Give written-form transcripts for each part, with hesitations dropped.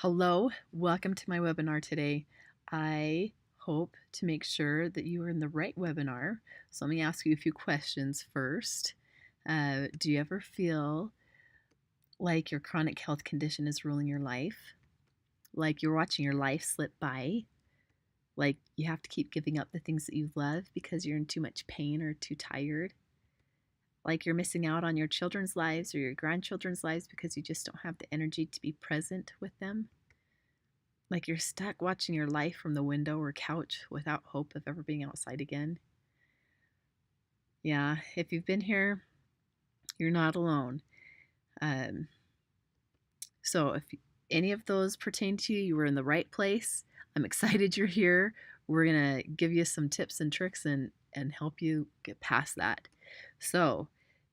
Hello, welcome to my webinar today. I hope to make sure that you are in the right webinar. So let me ask you a few questions first. Do you ever feel like your chronic health condition is ruling your life? Like you're watching your life slip by? Like you have to keep giving up the things that you love because you're in too much pain or too tired? Like you're missing out on your children's lives or your grandchildren's lives because you just don't have the energy to be present with them? Like you're stuck watching your life from the window or couch without hope of ever being outside again? Yeah, if you've been here, you're not alone. Um, so if any of those pertain to you, you were in the right place. I'm excited you're here. We're going to give you some tips and tricks and help you get past that. So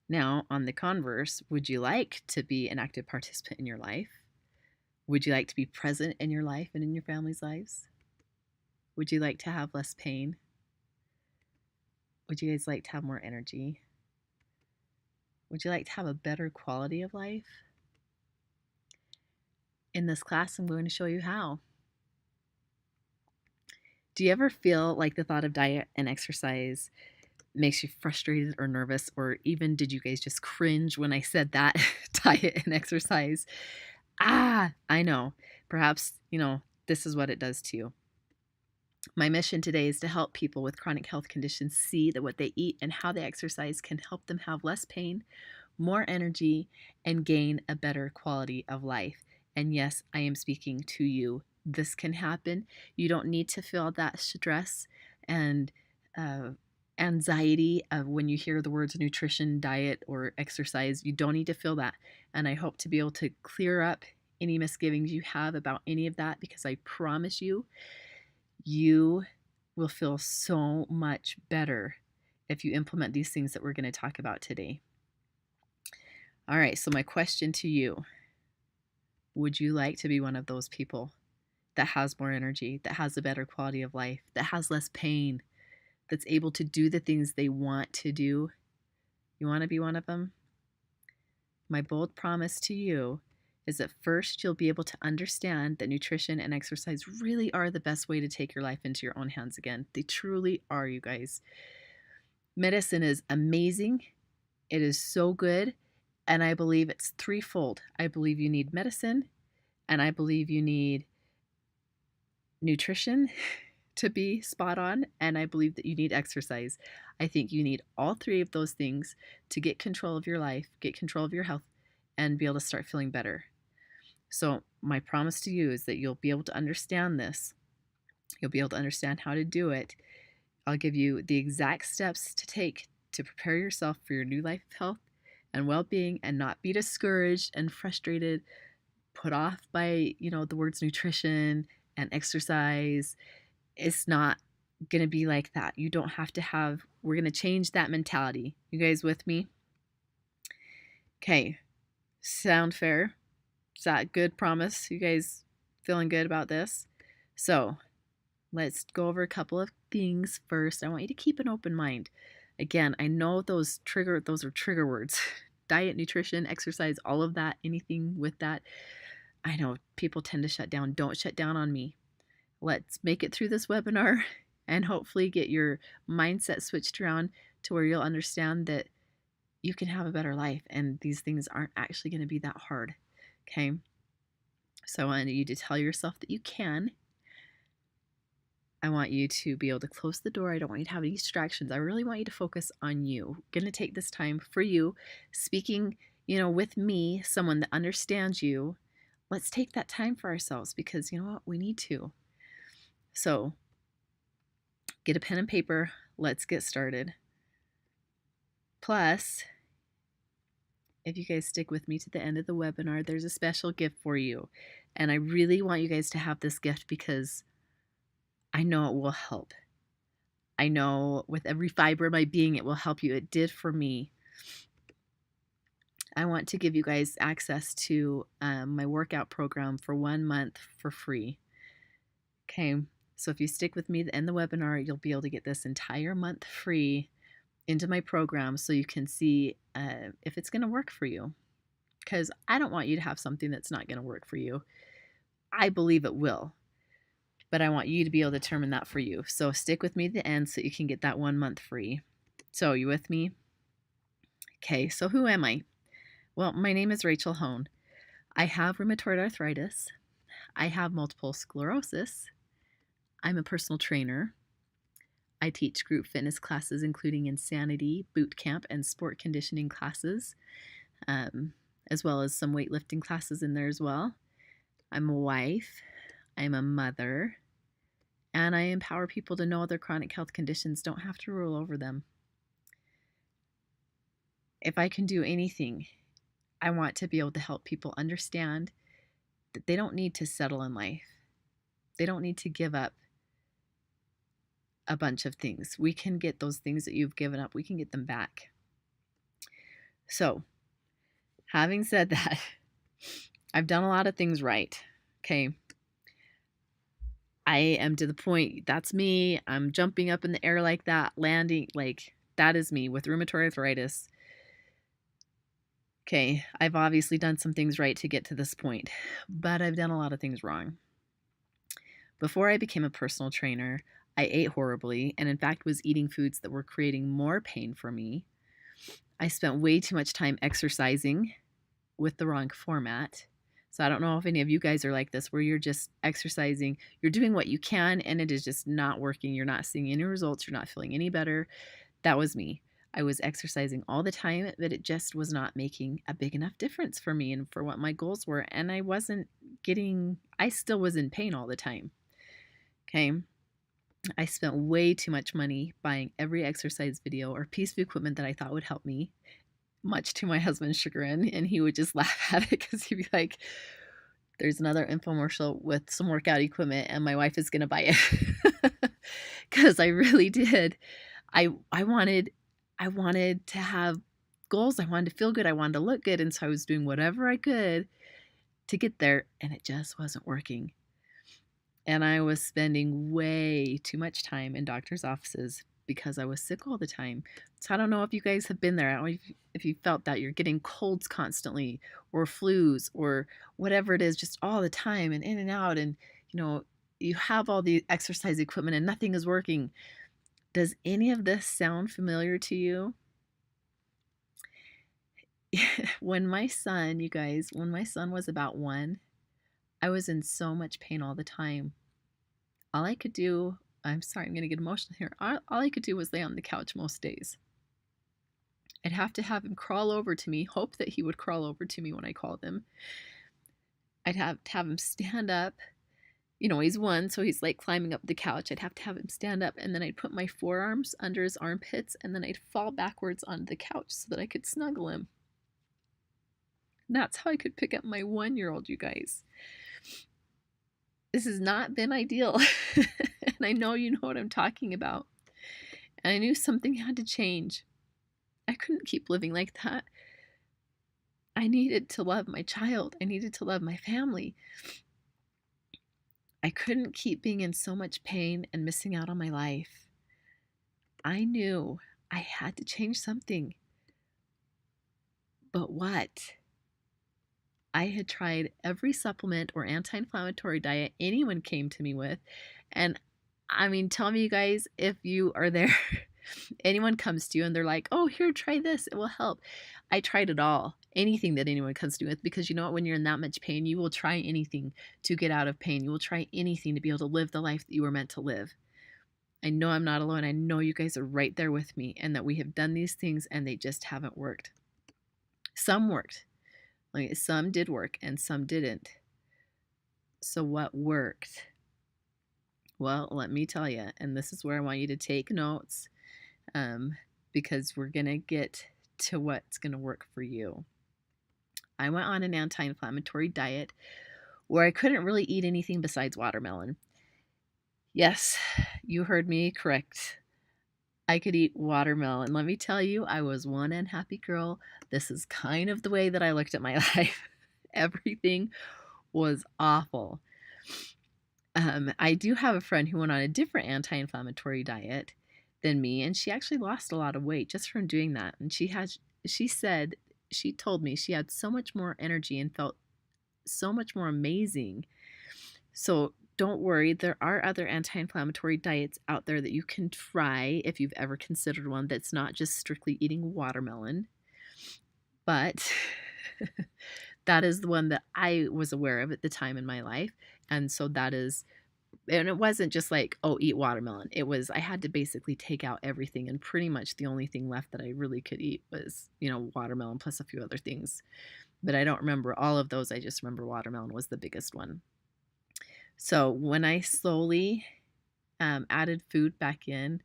now, on the converse, would you like to be an active participant in your life? Would you like to be present in your life and in your family's lives? Would you like to have less pain? Would you guys like to have more energy? Would you like to have a better quality of life? In this class, I'm going to show you how. Do you ever feel like the thought of diet and exercise makes you frustrated or nervous? Or even did you guys just cringe when I said that? Diet and exercise. I know. Perhaps, this is what it does to you. My mission today is to help people with chronic health conditions see that what they eat and how they exercise can help them have less pain, more energy, and gain a better quality of life. And yes, I am speaking to you. This can happen. You don't need to feel that stress and uh, anxiety of when you hear the words nutrition, diet, or exercise. You don't need to feel that. And I hope to be able to clear up any misgivings you have about any of that, because I promise you, you will feel so much better if you implement these things that we're going to talk about today. All right, so my question to you: would you like to be one of those people that has more energy, that has a better quality of life, that has less pain, that's able to do the things they want to do? You want to be one of them? My bold promise to you is that first you'll be able to understand that nutrition and exercise really are the best way to take your life into your own hands again. They truly are, you guys. Medicine is amazing. It is so good. And I believe it's threefold. I believe you need medicine, and I believe you need nutrition to be spot on, and I believe that you need exercise. I think you need all three of those things to get control of your life, get control of your health, and be able to start feeling better. So, my promise to you is that you'll be able to understand this. You'll be able to understand how to do it. I'll give you the exact steps to take to prepare yourself for your new life of health and well-being, and not be discouraged and frustrated, put off by, the words nutrition and exercise. It's not going to be like that. You don't have to have, we're going to change that mentality. You guys with me? Okay. Sound fair? Is that a good promise? You guys feeling good about this? So let's go over a couple of things first. I want you to keep an open mind. Again, I know those are trigger words. Diet, nutrition, exercise, all of that, anything with that. I know people tend to shut down. Don't shut down on me. Let's make it through this webinar and hopefully get your mindset switched around to where you'll understand that you can have a better life and these things aren't actually going to be that hard. Okay? So I want you to tell yourself that you can. I want you to be able to close the door. I don't want you to have any distractions. I really want you to focus on you. I'm going to take this time for you, speaking, with me, someone that understands you. Let's take that time for ourselves, because you know what? We need to. So get a pen and paper. Let's get started. Plus, if you guys stick with me to the end of the webinar, there's a special gift for you. And I really want you guys to have this gift because I know it will help. I know with every fiber of my being, it will help you. It did for me. I want to give you guys access to my workout program for 1 month for free. Okay, so if you stick with me to end the webinar, you'll be able to get this entire month free into my program so you can see if it's going to work for you. Because I don't want you to have something that's not going to work for you. I believe it will, but I want you to be able to determine that for you. So stick with me to the end so you can get that 1 month free. So, you with me? Okay, so who am I? Well, my name is Rachel Hone. I have rheumatoid arthritis. I have multiple sclerosis. I'm a personal trainer. I teach group fitness classes, including insanity, boot camp, and sport conditioning classes, as well as some weightlifting classes in there as well. I'm a wife. I'm a mother. And I empower people to know their chronic health conditions don't have to rule over them. If I can do anything, I want to be able to help people understand that they don't need to settle in life. They don't need to give up a bunch of things. We can get those things that you've given up, we can get them back. So, having said that, I've done a lot of things right. Okay. I am to the point, that's me. I'm jumping up in the air like that, landing, like that is me with rheumatoid arthritis. Okay, I've obviously done some things right to get to this point, but I've done a lot of things wrong. Before I became a personal trainer, I ate horribly and, in fact, was eating foods that were creating more pain for me. I spent way too much time exercising with the wrong format. So I don't know if any of you guys are like this, where you're just exercising, you're doing what you can, and it is just not working. You're not seeing any results. You're not feeling any better. That was me. I was exercising all the time, but it just was not making a big enough difference for me and for what my goals were. And I still was in pain all the time. Okay. I spent way too much money buying every exercise video or piece of equipment that I thought would help me, much to my husband's chagrin. And he would just laugh at it because he'd be like, there's another infomercial with some workout equipment and my wife is going to buy it. Because I really did. I wanted to have goals. I wanted to feel good. I wanted to look good. And so I was doing whatever I could to get there, and it just wasn't working. And I was spending way too much time in doctor's offices because I was sick all the time. So I don't know if you guys have been there. I don't know if you felt that you're getting colds constantly or flus or whatever it is, just all the time and in and out. And, you have all the exercise equipment and nothing is working. Does any of this sound familiar to you? When my son was about 1, I was in so much pain all the time. All I could do, I'm sorry, I'm going to get emotional here. All I could do was lay on the couch most days. I'd have to have him crawl over to me, hope that he would crawl over to me when I called him. I'd have to have him stand up. He's 1, so he's like climbing up the couch. I'd have to have him stand up, and then I'd put my forearms under his armpits, and then I'd fall backwards onto the couch so that I could snuggle him. That's how I could pick up my 1-year-old, you guys. This has not been ideal. And I know you know what I'm talking about. And I knew something had to change. I couldn't keep living like that. I needed to love my child. I needed to love my family. I couldn't keep being in so much pain and missing out on my life. I knew I had to change something. But what? I had tried every supplement or anti-inflammatory diet anyone came to me with. And tell me, you guys, if you are there, anyone comes to you and they're like, oh, here, try this, it will help. I tried it all, anything that anyone comes to me with, because you know what, when you're in that much pain, you will try anything to get out of pain. You will try anything to be able to live the life that you were meant to live. I know I'm not alone. I know you guys are right there with me, and that we have done these things and they just haven't worked. Some worked. Like, some did work and some didn't. So what worked? Well, let me tell you, and this is where I want you to take notes, because we're going to get to what's going to work for you. I went on an anti-inflammatory diet where I couldn't really eat anything besides watermelon. Yes, you heard me correct. I could eat watermelon. Let me tell you, I was one unhappy girl. This is kind of the way that I looked at my life. Everything was awful. I do have a friend who went on a different anti-inflammatory diet than me, and she actually lost a lot of weight just from doing that. And she told me she had so much more energy and felt so much more amazing. So don't worry, there are other anti-inflammatory diets out there that you can try if you've ever considered one that's not just strictly eating watermelon. But that is the one that I was aware of at the time in my life. And so that is, and it wasn't just like, oh, eat watermelon. It was, I had to basically take out everything. And pretty much the only thing left that I really could eat was, watermelon plus a few other things. But I don't remember all of those. I just remember watermelon was the biggest one. So when I slowly added food back in,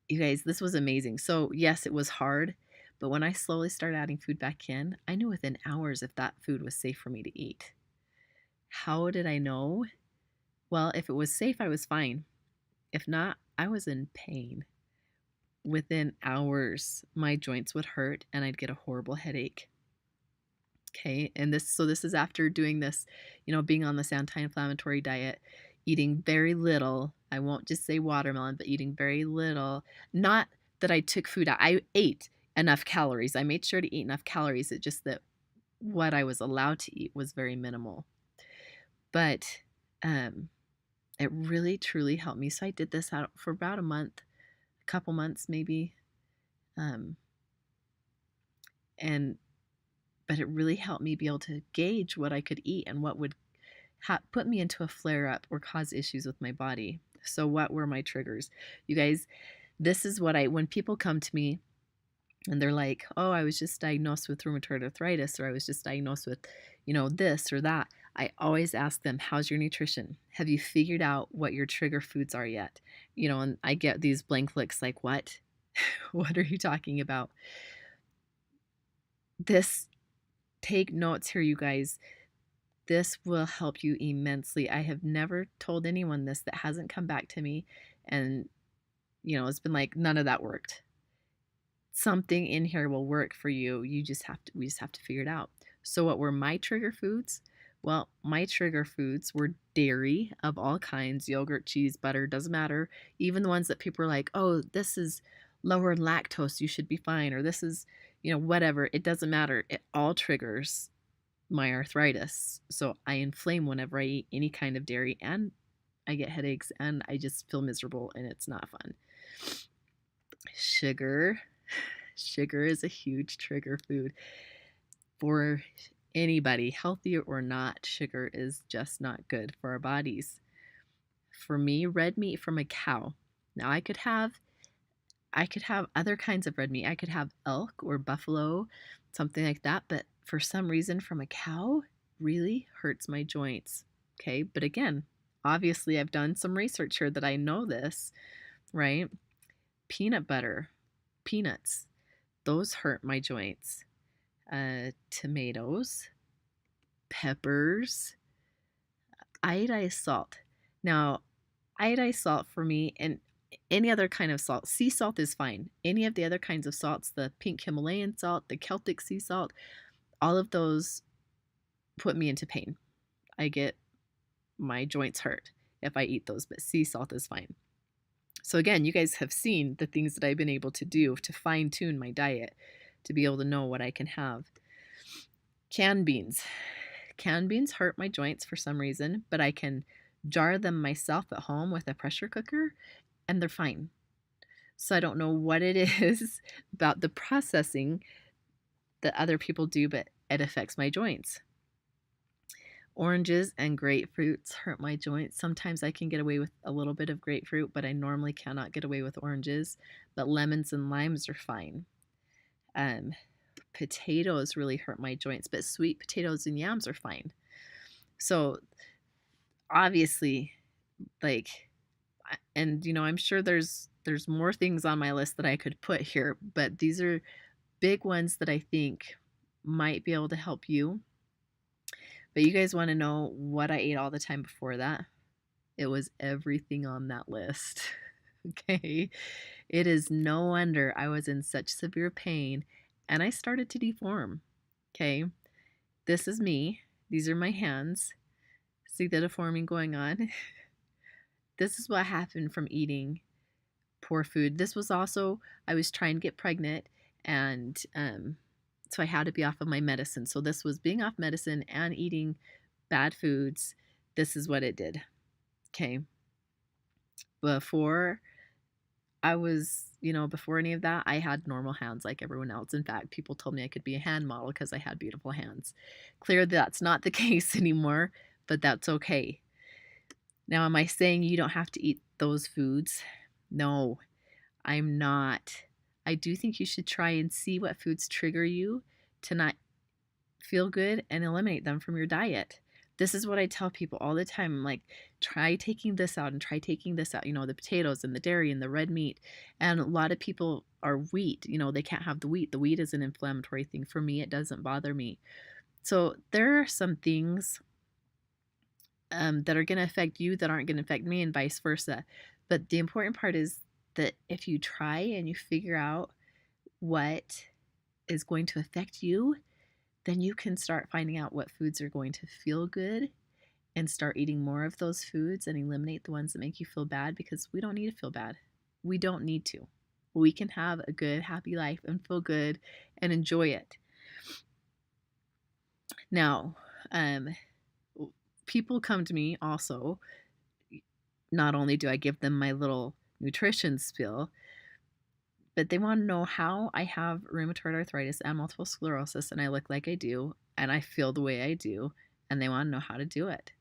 you guys, this was amazing. So, yes, it was hard, but when I slowly started adding food back in, I knew within hours if that food was safe for me to eat. How did I know? Well, if it was safe, I was fine. If not, I was in pain. Within hours, my joints would hurt and I'd get a horrible headache. Okay, and this is after doing this, being on this anti-inflammatory diet, eating very little. I won't just say watermelon, but eating very little. Not that I took food out. I ate enough calories. I made sure to eat enough calories. It's just that what I was allowed to eat was very minimal. But it really truly helped me. So I did this out for about a month, a couple months maybe. And but it really helped me be able to gauge what I could eat and what would put me into a flare up or cause issues with my body. So, what were my triggers? You guys, this is what when people come to me and they're like, oh, I was just diagnosed with rheumatoid arthritis, or I was just diagnosed with, this or that. I always ask them, how's your nutrition? Have you figured out what your trigger foods are yet? And I get these blank looks like, what? What are you talking about? Take notes here, you guys. This will help you immensely. I have never told anyone this that hasn't come back to me and, it's been like, none of that worked. Something in here will work for you. We just have to figure it out. So what were my trigger foods? Well, my trigger foods were dairy of all kinds, yogurt, cheese, butter, doesn't matter. Even the ones that people are like, oh, this is lower in lactose, you should be fine. Or this is, whatever. It doesn't matter. It all triggers my arthritis. So I inflame whenever I eat any kind of dairy and I get headaches and I just feel miserable and it's not fun. Sugar. Sugar is a huge trigger food for anybody, healthy or not. Sugar is just not good for our bodies. For me, red meat from a cow. Now I could have other kinds of red meat. I could have elk or buffalo, something like that, but for some reason from a cow really hurts my joints. Okay, but again, obviously I've done some research here that I know this, right? Peanut butter, peanuts, those hurt my joints. Tomatoes, peppers, iodized salt. Now, iodized salt for me, and any other kind of salt, sea salt is fine. Any of the other kinds of salts, the pink Himalayan salt, the Celtic sea salt, all of those put me into pain. I get my joints hurt if I eat those, but sea salt is fine. So again, you guys have seen the things that I've been able to do to fine tune my diet to be able to know what I can have. Canned beans. Canned beans hurt my joints for some reason, but I can jar them myself at home with a pressure cooker and they're fine. So I don't know what it is about the processing that other people do, but it affects my joints. Oranges and grapefruits hurt my joints. Sometimes I can get away with a little bit of grapefruit, but I normally cannot get away with oranges. But lemons and limes are fine. Potatoes really hurt my joints, but sweet potatoes and yams are fine. So obviously, and I'm sure there's more things on my list that I could put here, but these are big ones that I think might be able to help you. But you guys want to know what I ate all the time before that? It was everything on that list. Okay. It is no wonder I was in such severe pain and I started to deform. Okay. This is me. These are my hands. See the deforming going on? This is what happened from eating poor food. This was also, I was trying to get pregnant and so I had to be off of my medicine. So this was being off medicine and eating bad foods This is what it did. Okay. Before before any of that, I had normal hands like everyone else. In fact, people told me I could be a hand model because I had beautiful hands. Clear that's not the case anymore, but that's okay. Now, am I saying you don't have to eat those foods? No, I'm not. I do think you should try and see what foods trigger you to not feel good and eliminate them from your diet. This is what I tell people all the time. I'm like, try taking this out and try taking this out, the potatoes and the dairy and the red meat. And a lot of people are wheat, they can't have the wheat. The wheat is an inflammatory thing. For me, it doesn't bother me. So there are some things that are going to affect you that aren't going to affect me and vice versa. But the important part is that if you try and you figure out what is going to affect you, then you can start finding out what foods are going to feel good and start eating more of those foods and eliminate the ones that make you feel bad, because we don't need to feel bad. We don't need to. We can have a good, happy life and feel good and enjoy it. Now, people come to me also. Not only do I give them my little nutrition spiel, but they want to know how I have rheumatoid arthritis and multiple sclerosis and I look like I do and I feel the way I do, and they want to know how to do it.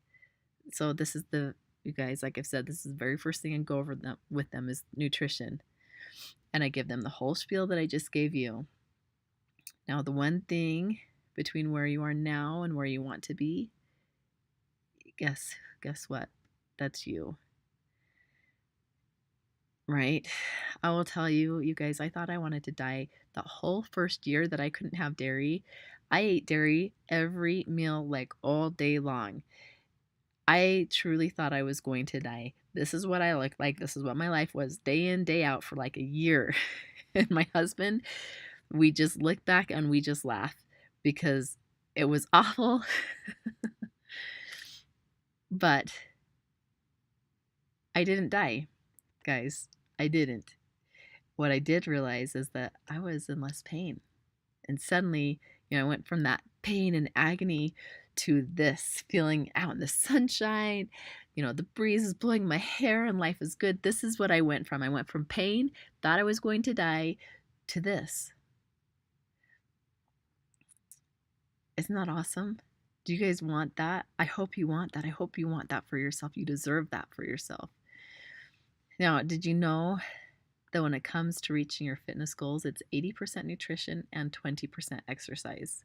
So this is you guys, like I've said, this is the very first thing I go over with them is nutrition. And I give them the whole spiel that I just gave you. Now, the one thing between where you are now and where you want to be, guess what? That's you. Right? I will tell you, you guys, I thought I wanted to die the whole first year that I couldn't have dairy. I ate dairy every meal, like all day long. I truly thought I was going to die. This is what I looked like. This is what my life was day in, day out for like a year. And my husband, we just look back and we just laugh because it was awful. But I didn't die, guys. I didn't. What I did realize is that I was in less pain. And suddenly, I went from that pain and agony to this feeling out in the sunshine. The breeze is blowing my hair and life is good. This is what I went from. I went from pain, thought I was going to die, to this. Isn't that awesome? Do you guys want that? I hope you want that. I hope you want that for yourself. You deserve that for yourself. Now, did you know that when it comes to reaching your fitness goals, it's 80% nutrition and 20% exercise?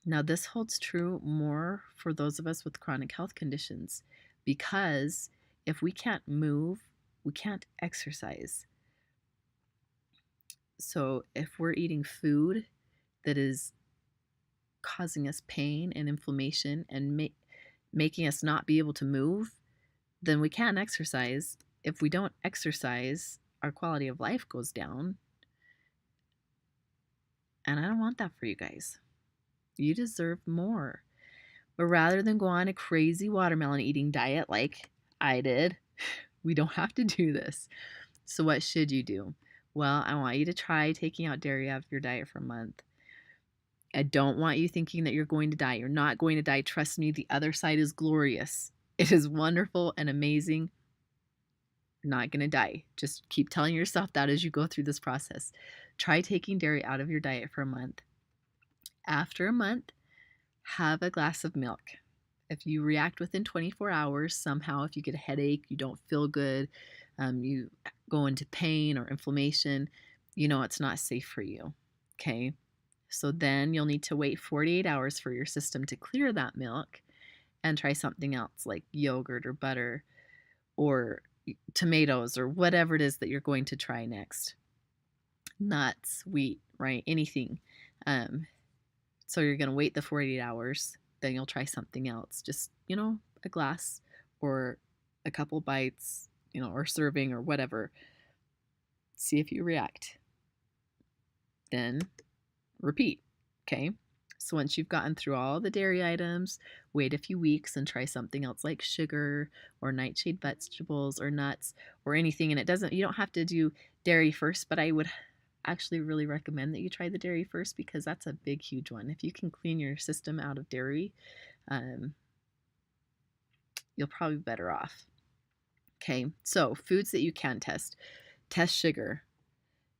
Now, this holds true more for those of us with chronic health conditions, because if we can't move, we can't exercise. So if we're eating food that is causing us pain and inflammation and making us not be able to move, then we can't exercise. If we don't exercise, our quality of life goes down. And I don't want that for you guys. You deserve more. But rather than go on a crazy watermelon eating diet like I did, we don't have to do this. So what should you do? Well, I want you to try taking out dairy out of your diet for a month. I don't want you thinking that you're going to die. You're not going to die. Trust me, the other side is glorious. It is wonderful and amazing. You're not going to die. Just keep telling yourself that as you go through this process. Try taking dairy out of your diet for a month. After a month, have a glass of milk. If you react within 24 hours, somehow, if you get a headache, you don't feel good, you go into pain or inflammation, it's not safe for you. Okay? So then you'll need to wait 48 hours for your system to clear that milk and try something else like yogurt or butter or tomatoes or whatever it is that you're going to try next. Nuts, wheat, right? Anything. So you're going to wait the 48 hours, then you'll try something else. Just, a glass or a couple bites, or serving or whatever. See if you react. Then repeat. Okay? So once you've gotten through all the dairy items, wait a few weeks and try something else like sugar or nightshade vegetables or nuts or anything. And you don't have to do dairy first, but I would actually really recommend that you try the dairy first, because that's a big, huge one. If you can clean your system out of dairy, you'll probably be better off. Okay, so foods that you can test. Test sugar.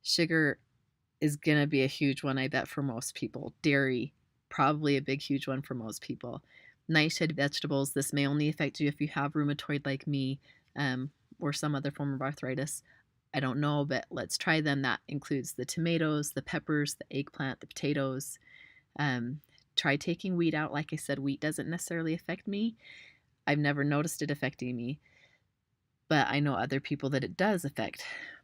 Sugar is going to be a huge one, I bet, for most people. Dairy, probably a big, huge one for most people. Nightshade vegetables, this may only affect you if you have rheumatoid like me, or some other form of arthritis. I don't know, but let's try them. That includes the tomatoes, the peppers, the eggplant, the potatoes. Try taking wheat out. Like I said, wheat doesn't necessarily affect me. I've never noticed it affecting me, but I know other people that it does affect.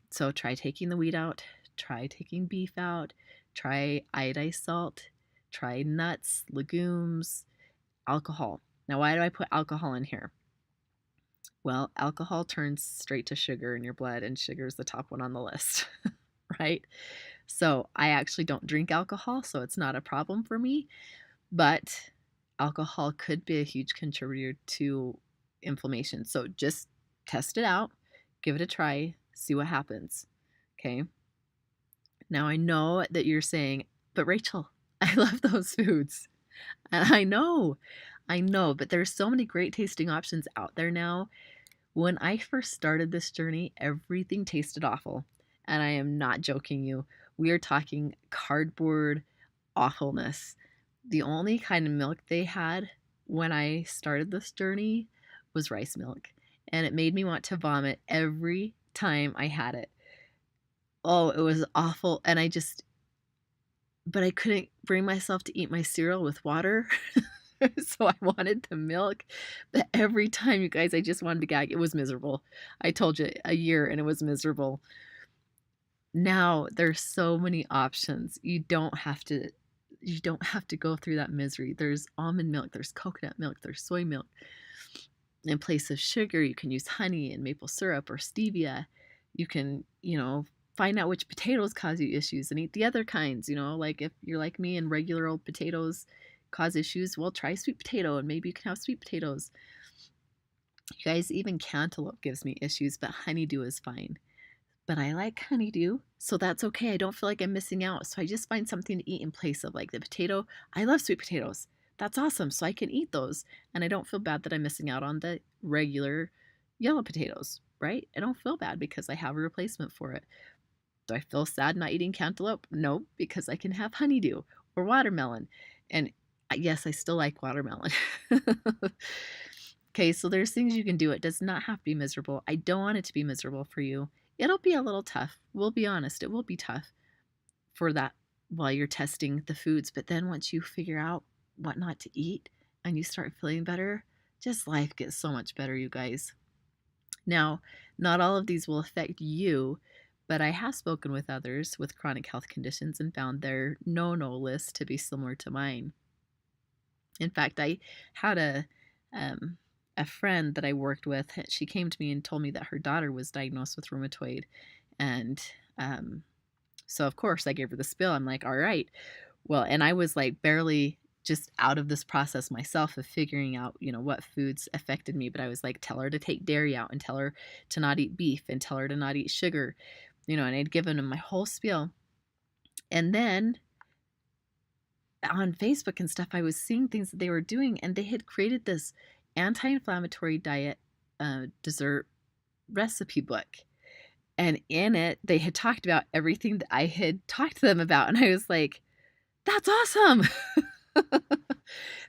So try taking the wheat out, try taking beef out, try iodized salt, try nuts, legumes, alcohol. Now, why do I put alcohol in here? Well, alcohol turns straight to sugar in your blood, and sugar is the top one on the list, right? So I actually don't drink alcohol, so it's not a problem for me, but alcohol could be a huge contributor to inflammation. So just test it out, give it a try, see what happens. Okay. Now I know that you're saying, but Rachel, I love those foods. And I know, but there's so many great tasting options out there now. When I first started this journey, everything tasted awful. And I am not joking you. We are talking cardboard awfulness. The only kind of milk they had when I started this journey was rice milk. And it made me want to vomit every time I had it. Oh, it was awful. But I couldn't bring myself to eat my cereal with water. So I wanted the milk. But every time, you guys, I just wanted to gag. It was miserable. I told you, a year and it was miserable. Now there's so many options. You don't have to go through that misery. There's almond milk, there's coconut milk, there's soy milk. In place of sugar, you can use honey and maple syrup or stevia. You can, find out which potatoes cause you issues and eat the other kinds. Like if you're like me and regular old potatoes cause issues, well, try sweet potato and maybe you can have sweet potatoes. You guys, even cantaloupe gives me issues, but honeydew is fine. But I like honeydew, so that's okay. I don't feel like I'm missing out. So I just find something to eat in place of, like, the potato. I love sweet potatoes. That's awesome. So I can eat those, and I don't feel bad that I'm missing out on the regular yellow potatoes, right? I don't feel bad because I have a replacement for it. Do I feel sad not eating cantaloupe? No, because I can have honeydew or watermelon. And yes, I still like watermelon. Okay, so there's things you can do. It does not have to be miserable. I don't want it to be miserable for you. It'll be a little tough. We'll be honest, it will be tough for that while you're testing the foods. But then once you figure out what not to eat and you start feeling better, just life gets so much better, you guys. Now, not all of these will affect you, but I have spoken with others with chronic health conditions and found their no list to be similar to mine. In fact, I had a friend that I worked with. She came to me and told me that her daughter was diagnosed with rheumatoid. And so, of course, I gave her the spill. I'm like, all right. Well, and I was like barely just out of this process myself of figuring out, what foods affected me. But I was like, tell her to take dairy out and tell her to not eat beef and tell her to not eat sugar, and I'd given him my whole spiel. And then on Facebook and stuff, I was seeing things that they were doing, and they had created this anti-inflammatory diet dessert recipe book. And in it, they had talked about everything that I had talked to them about. And I was like, that's awesome.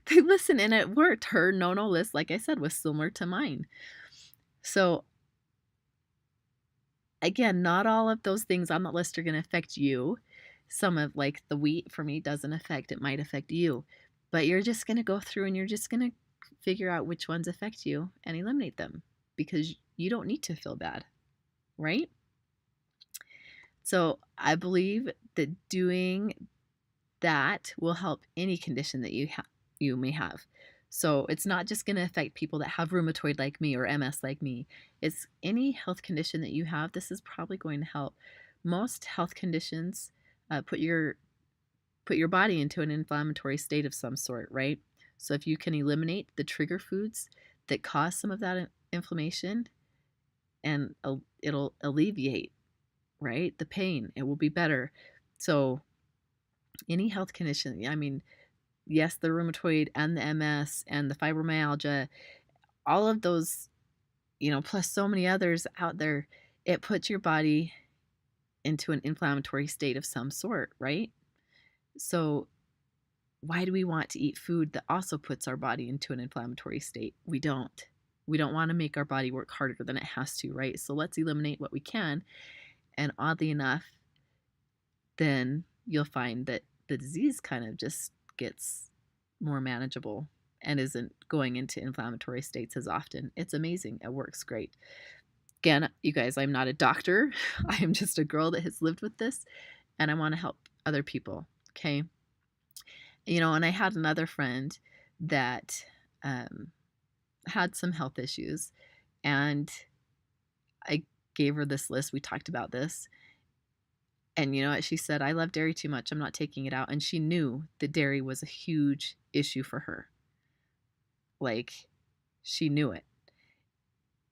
They listened and it worked. Her no list, like I said, was similar to mine. So again, not all of those things on the list are going to affect you. Some of, like, the wheat for me doesn't affect, it might affect you. But you're just going to go through and you're just going to figure out which ones affect you and eliminate them because you don't need to feel bad, right? So I believe that doing that will help any condition that you may have. So it's not just going to affect people that have rheumatoid like me or MS like me. It's any health condition that you have. This is probably going to help. Most health conditions put your body into an inflammatory state of some sort, right? So if you can eliminate the trigger foods that cause some of that inflammation, and it'll alleviate, right, the pain. It will be better. So any health condition, I mean, yes, the rheumatoid and the MS and the fibromyalgia, all of those, plus so many others out there, it puts your body into an inflammatory state of some sort, right? So, why do we want to eat food that also puts our body into an inflammatory state? We don't. We don't want to make our body work harder than it has to, right? So, let's eliminate what we can. And oddly enough, then you'll find that the disease kind of just gets more manageable and isn't going into inflammatory states as often. It's amazing. It works great. Again, you guys, I'm not a doctor. I am just a girl that has lived with this, and I want to help other people. Okay. And I had another friend that had some health issues, and I gave her this list. We talked about this. And you know what? She said, I love dairy too much. I'm not taking it out. And she knew that dairy was a huge issue for her. Like, she knew it.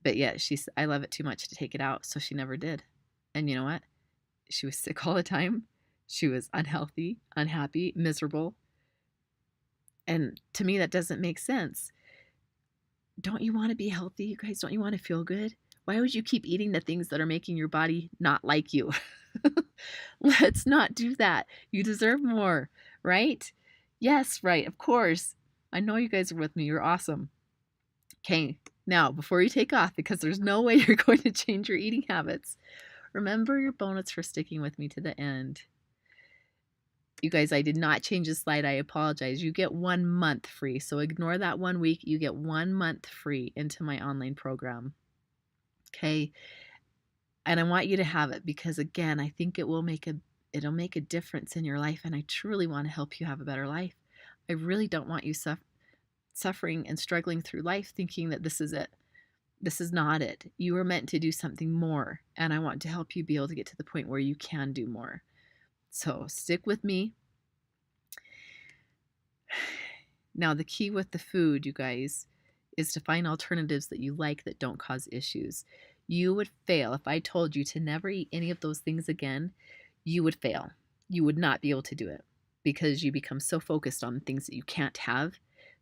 But yet she said, I love it too much to take it out. So she never did. And you know what? She was sick all the time. She was unhealthy, unhappy, miserable. And to me, that doesn't make sense. Don't you want to be healthy, you guys? Don't you want to feel good? Why would you keep eating the things that are making your body not like you? Let's not do that. You deserve more, right? Yes, right. Of course. I know you guys are with me. You're awesome. Okay, now before you take off, because there's no way you're going to change your eating habits, remember your bonus for sticking with me to the end. You guys, I did not change the slide. I apologize. You get 1 month free. So ignore that 1 week. You get 1 month free into my online program. Okay. And I want you to have it because, again, I think it'll make a difference in your life. And I truly want to help you have a better life. I really don't want you suffering and struggling through life thinking that this is it. This is not it. You are meant to do something more. And I want to help you be able to get to the point where you can do more. So stick with me. Now, the key with the food, you guys, is to find alternatives that you like that don't cause issues. You would fail if I told you to never eat any of those things again. You would fail. You would not be able to do it because you become so focused on things that you can't have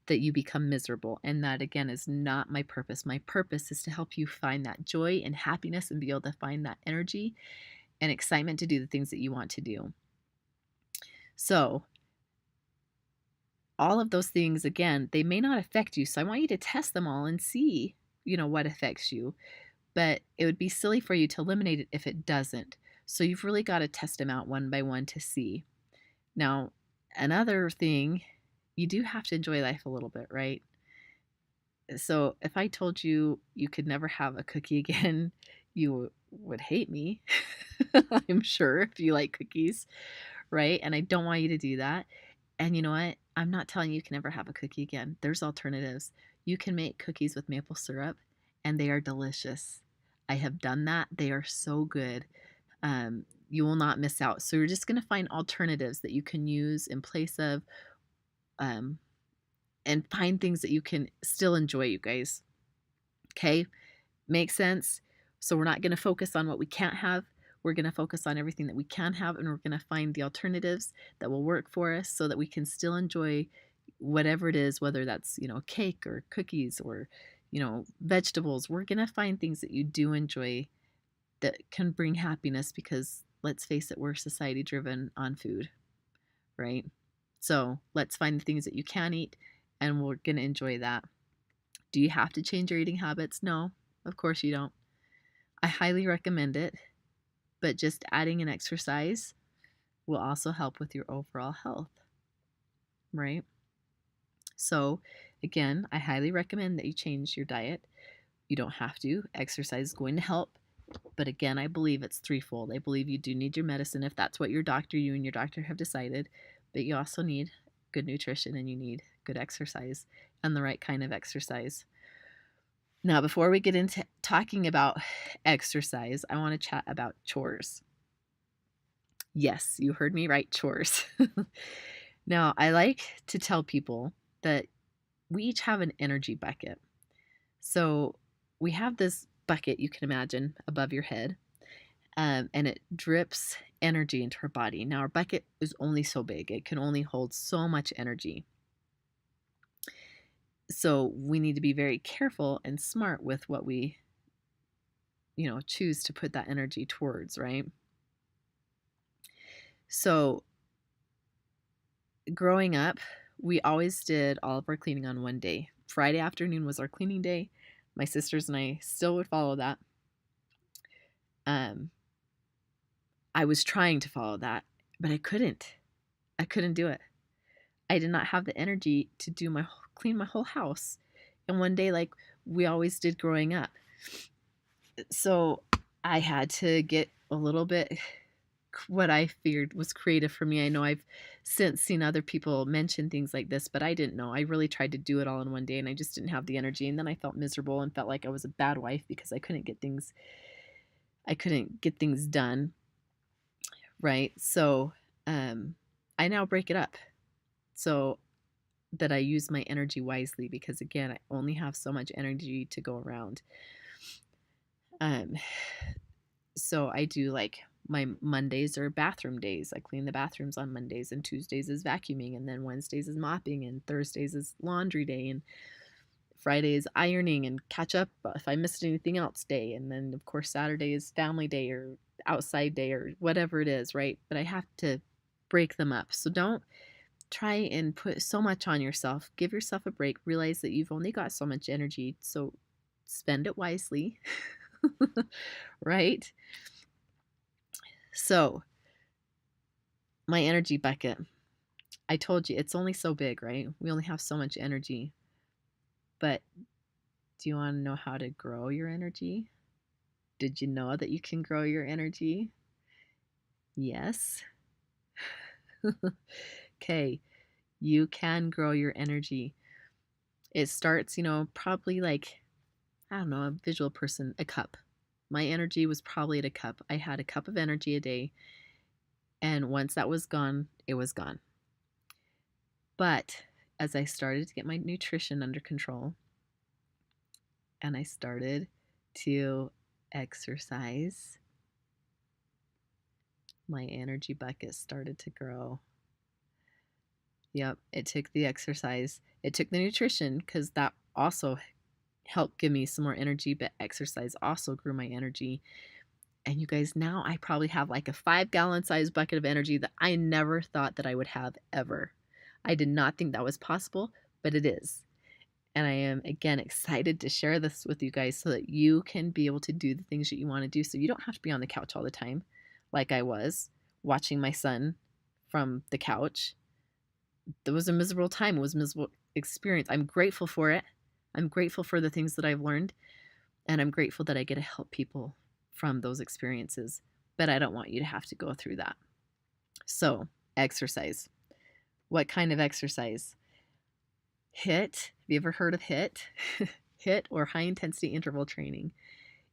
that you become miserable. And that, again, is not my purpose. My purpose is to help you find that joy and happiness and be able to find that energy and excitement to do the things that you want to do. So all of those things, again, they may not affect you. So I want you to test them all and see, what affects you. But it would be silly for you to eliminate it if it doesn't. So you've really got to test them out one by one to see. Now, another thing, you do have to enjoy life a little bit, right? So if I told you you could never have a cookie again, you would hate me, I'm sure, if you like cookies, right? And I don't want you to do that. And you know what? I'm not telling you can never have a cookie again. There's alternatives. You can make cookies with maple syrup, and they are delicious. I have done that. They are so good. You will not miss out. So you're just going to find alternatives that you can use in place of, and find things that you can still enjoy, you guys. Okay? Makes sense? So we're not going to focus on what we can't have. We're going to focus on everything that we can have, and we're going to find the alternatives that will work for us so that we can still enjoy whatever it is, whether that's, cake or cookies or, vegetables. We're going to find things that you do enjoy that can bring happiness because, let's face it, we're society driven on food, right? So let's find the things that you can eat, and we're going to enjoy that. Do you have to change your eating habits? No, of course you don't. I highly recommend it. But just adding an exercise will also help with your overall health, right? So again, I highly recommend that you change your diet. You don't have to. Exercise is going to help. But again, I believe it's threefold. I believe you do need your medicine if that's what you and your doctor have decided. But you also need good nutrition and you need good exercise and the right kind of exercise. Now, before we get into talking about exercise, I want to chat about chores. Yes, you heard me right, chores. Now, I like to tell people that we each have an energy bucket. So we have this bucket, you can imagine, above your head, and it drips energy into our body. Now, our bucket is only so big. It can only hold so much energy. So we need to be very careful and smart with what we, choose to put that energy towards, right? So growing up, we always did all of our cleaning on one day. Friday afternoon was our cleaning day. My sisters and I still would follow that. Um, I was trying to follow that, but I couldn't. I couldn't do it. I did not have the energy to clean my whole house in one day like we always did growing up. So I had to get a little bit what I feared was creative for me. I know I've since seen other people mention things like this, but I didn't know. I really tried to do it all in one day and I just didn't have the energy. And then I felt miserable and felt like I was a bad wife because I couldn't get things done. Right. So I now break it up so that I use my energy wisely because again, I only have so much energy to go around. Um, so I do like my Mondays are bathroom days. I clean the bathrooms on Mondays, and Tuesdays is vacuuming, and then Wednesdays is mopping, and Thursdays is laundry day, and Friday is ironing and catch up if I missed anything else day. And then of course Saturday is family day or outside day or whatever it is, right? But I have to break them up. So don't try and put so much on yourself. Give yourself a break. Realize that you've only got so much energy, so spend it wisely. Right? So, my energy bucket. I told you it's only so big, right? We only have so much energy. But do you want to know how to grow your energy? Did you know that you can grow your energy? Yes. Okay, you can grow your energy. It starts, probably like, I don't know, a visual person, a cup. My energy was probably at a cup. I had a cup of energy a day. And once that was gone, it was gone. But as I started to get my nutrition under control and I started to exercise, my energy bucket started to grow. Yep, it took the exercise, it took the nutrition because that also helped give me some more energy, but exercise also grew my energy. And you guys, now I probably have like a 5-gallon size bucket of energy that I never thought that I would have ever. I did not think that was possible, but it is. And I am, again, excited to share this with you guys so that you can be able to do the things that you want to do. So you don't have to be on the couch all the time like I was watching my son from the couch. It was a miserable time. It was a miserable experience. I'm grateful for it. I'm grateful for the things that I've learned. And I'm grateful that I get to help people from those experiences. But I don't want you to have to go through that. So, exercise. What kind of exercise? HIIT. Have you ever heard of HIIT? HIIT, or high intensity interval training,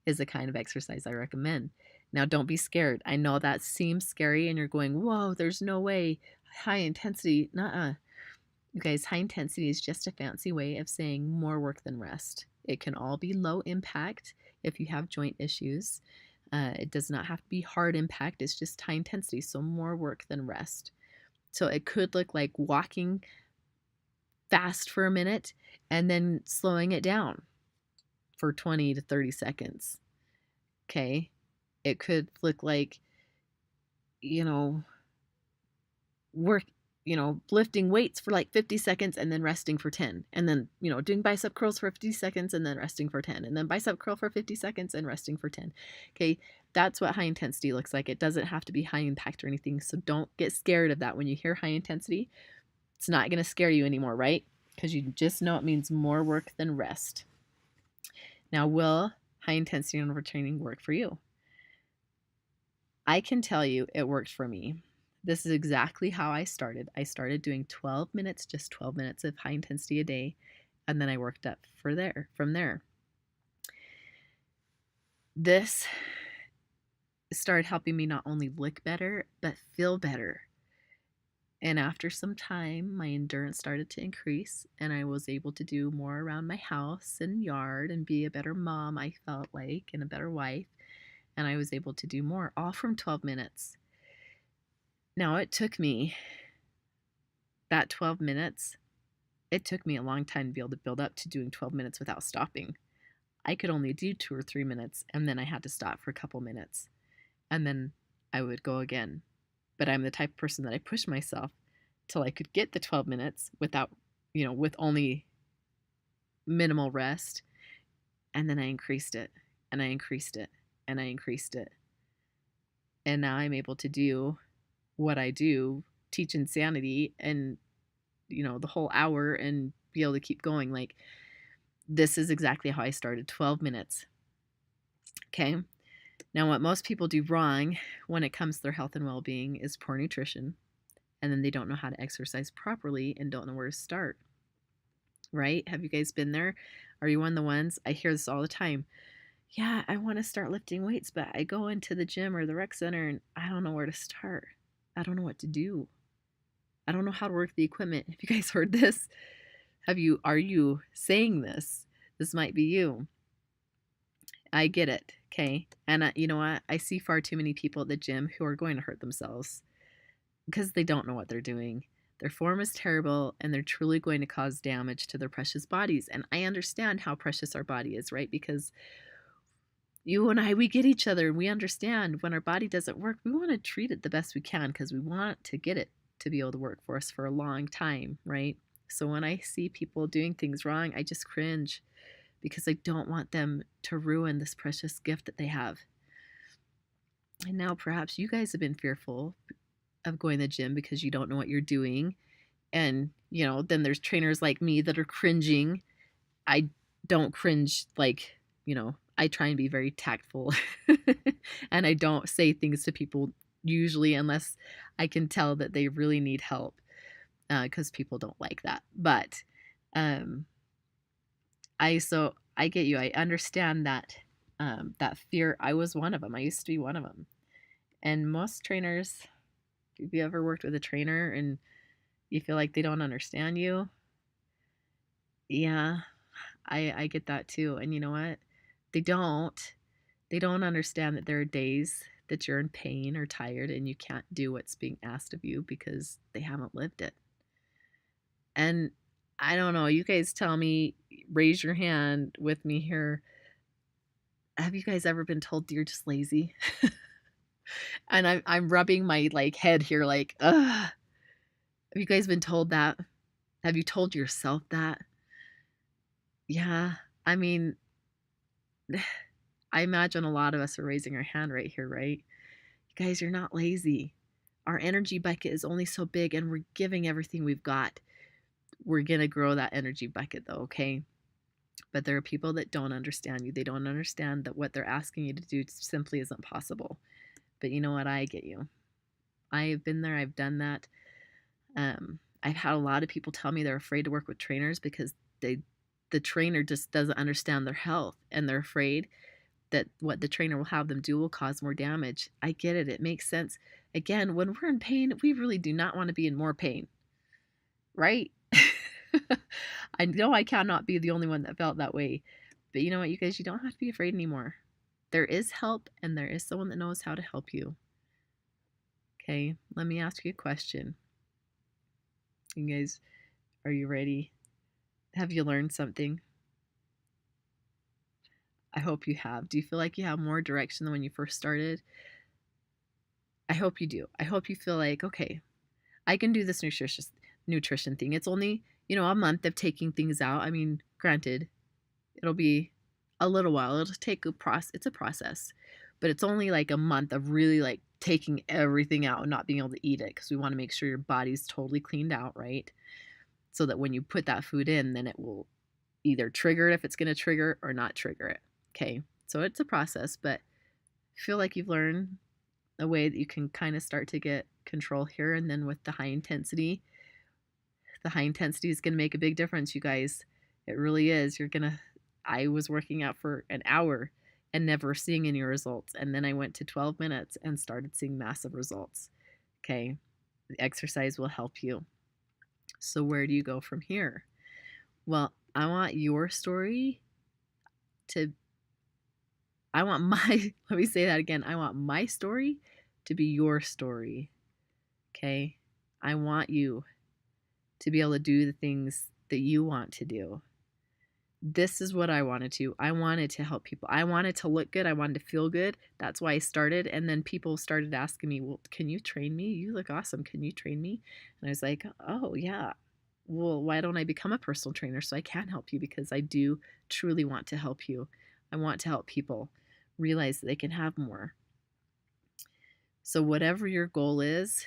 is a kind of exercise I recommend. Now, don't be scared. I know that seems scary and you're going, whoa, there's no way. High intensity. Nuh-uh. You guys, high intensity is just a fancy way of saying more work than rest. It can all be low impact if you have joint issues. It does not have to be hard impact. It's just high intensity, so more work than rest. So it could look like walking fast for a minute and then slowing it down for 20 to 30 seconds. Okay. It could look like, you know, work, lifting weights for like 50 seconds and then resting for 10. And then, doing bicep curls for 50 seconds and then resting for 10. And then bicep curl for 50 seconds and resting for 10. Okay. That's what high intensity looks like. It doesn't have to be high impact or anything. So don't get scared of that. When you hear high intensity, it's not going to scare you anymore, right? Because you just know it means more work than rest. Now, will high intensity interval training work for you? I can tell you it worked for me. This is exactly how I started. I started doing 12 minutes, just 12 minutes of high intensity a day, and then I worked up from there. This started helping me not only look better, but feel better. And after some time, my endurance started to increase, and I was able to do more around my house and yard and be a better mom, I felt like, and a better wife. And I was able to do more, all from 12 minutes. Now, it took me that 12 minutes It took me a long time to be able to build up to doing 12 minutes without stopping. I could only do 2 or 3 minutes, and then I had to stop for a couple minutes, and then I would go again. But I'm the type of person that I push myself till I could get the 12 minutes without, with only minimal rest. And then I increased it, and I increased it, and I increased it. And now I'm able to do what I do, teach insanity, and, the whole hour, and be able to keep going. Like, this is exactly how I started, 12 minutes. Okay. Now, what most people do wrong when it comes to their health and well being is poor nutrition. And then they don't know how to exercise properly and don't know where to start. Right? Have you guys been there? Are you one of the ones? I hear this all the time. Yeah, I want to start lifting weights, but I go into the gym or the rec center and I don't know where to start. I don't know what to do. I don't know how to work the equipment. Have you guys heard this? Are you saying this? This might be you. I get it, okay? And you know what? I see far too many people at the gym who are going to hurt themselves because they don't know what they're doing. Their form is terrible, and they're truly going to cause damage to their precious bodies. And I understand how precious our body is, right? Because you and I, we get each other, and we understand when our body doesn't work, we want to treat it the best we can because we want to get it to be able to work for us for a long time, right? So when I see people doing things wrong, I just cringe because I don't want them to ruin this precious gift that they have. And now perhaps you guys have been fearful of going to the gym because you don't know what you're doing. And, then there's trainers like me that are cringing. I don't cringe, like, I try and be very tactful. And I don't say things to people usually unless I can tell that they really need help, because people don't like that. But I get you. I understand that that fear. I was one of them. I used to be one of them. And most trainers, have you ever worked with a trainer and you feel like they don't understand you? Yeah, I get that too. And you know what? They don't. They don't understand that there are days that you're in pain or tired and you can't do what's being asked of you because they haven't lived it. And I don't know, you guys tell me, raise your hand with me here. Have you guys ever been told you're just lazy? And I'm rubbing my head here ugh. Have you guys been told that? Have you told yourself that? Yeah. I mean, I imagine a lot of us are raising our hand right here, right? You guys, you're not lazy. Our energy bucket is only so big and we're giving everything we've got. We're going to grow that energy bucket though, okay? But there are people that don't understand you. They don't understand that what they're asking you to do simply isn't possible. But you know what? I get you. I've been there. I've done that. I've had a lot of people tell me they're afraid to work with trainers because the trainer just doesn't understand their health, and they're afraid that what the trainer will have them do will cause more damage. I get it. It makes sense. Again, when we're in pain, we really do not want to be in more pain, right? I know I cannot be the only one that felt that way. But you know what, you guys, you don't have to be afraid anymore. There is help, and there is someone that knows how to help you. Okay, let me ask you a question. You guys, are you ready? Have you learned something? I hope you have. Do you feel like you have more direction than when you first started? I hope you do. I hope you feel like, okay, I can do this nutrition thing. It's only, a month of taking things out. I mean, granted, it'll be a little while. It'll take it's a process, but it's only like a month of really taking everything out and not being able to eat it, because we want to make sure your body's totally cleaned out, right? So that when you put that food in, then it will either trigger it if it's going to trigger or not trigger it. Okay. So it's a process, but I feel like you've learned a way that you can kind of start to get control here. And then with the high intensity is going to make a big difference, you guys. It really is. I was working out for an hour and never seeing any results. And then I went to 12 minutes and started seeing massive results. Okay. The exercise will help you. So where do you go from here? Well, I want your story let me say that again. I want my story to be your story. Okay. I want you to be able to do the things that you want to do. This is what I wanted to. I wanted to help people. I wanted to look good. I wanted to feel good. That's why I started. And then people started asking me, well, can you train me? You look awesome. Can you train me? And I was like, oh, yeah. Well, why don't I become a personal trainer so I can help you? Because I do truly want to help you. I want to help people realize that they can have more. So, whatever your goal is,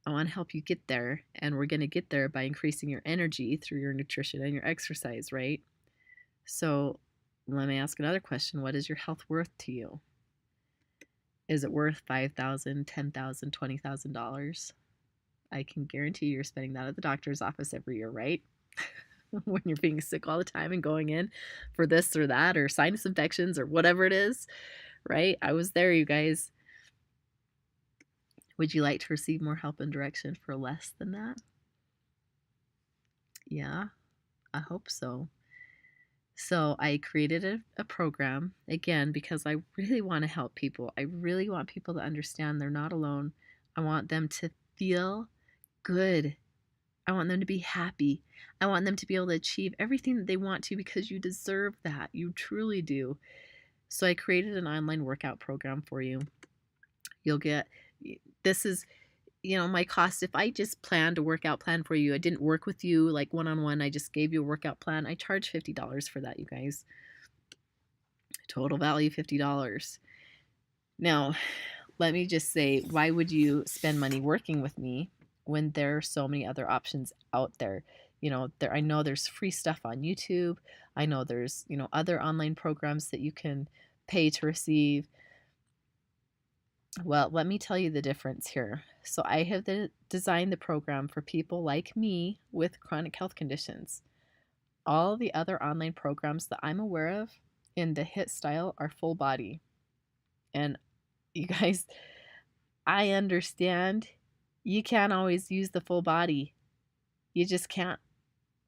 I want to help you get there. And we're going to get there by increasing your energy through your nutrition and your exercise, right? So let me ask another question. What is your health worth to you? Is it worth $5,000, $10,000, $20,000? I can guarantee you're spending that at the doctor's office every year, right? When you're being sick all the time and going in for this or that or sinus infections or whatever it is, right? I was there, you guys. Would you like to receive more help and direction for less than that? Yeah, I hope so. So I created a program, again, because I really want to help people. I really want people to understand they're not alone. I want them to feel good. I want them to be happy. I want them to be able to achieve everything that they want to because you deserve that. You truly do. So I created an online workout program for you. You'll get, this is, my cost. If I just planned a workout plan for you, I didn't work with you like one-on-one, I just gave you a workout plan, I charge $50 for that, you guys. Total value $50. Now, let me just say, why would you spend money working with me when there are so many other options out there? I know there's free stuff on YouTube. I know there's, other online programs that you can pay to receive. Well, let me tell you the difference here. So I have designed the program for people like me with chronic health conditions. All the other online programs that I'm aware of in the HIIT style are full body. And you guys, I understand you can't always use the full body. You just can't,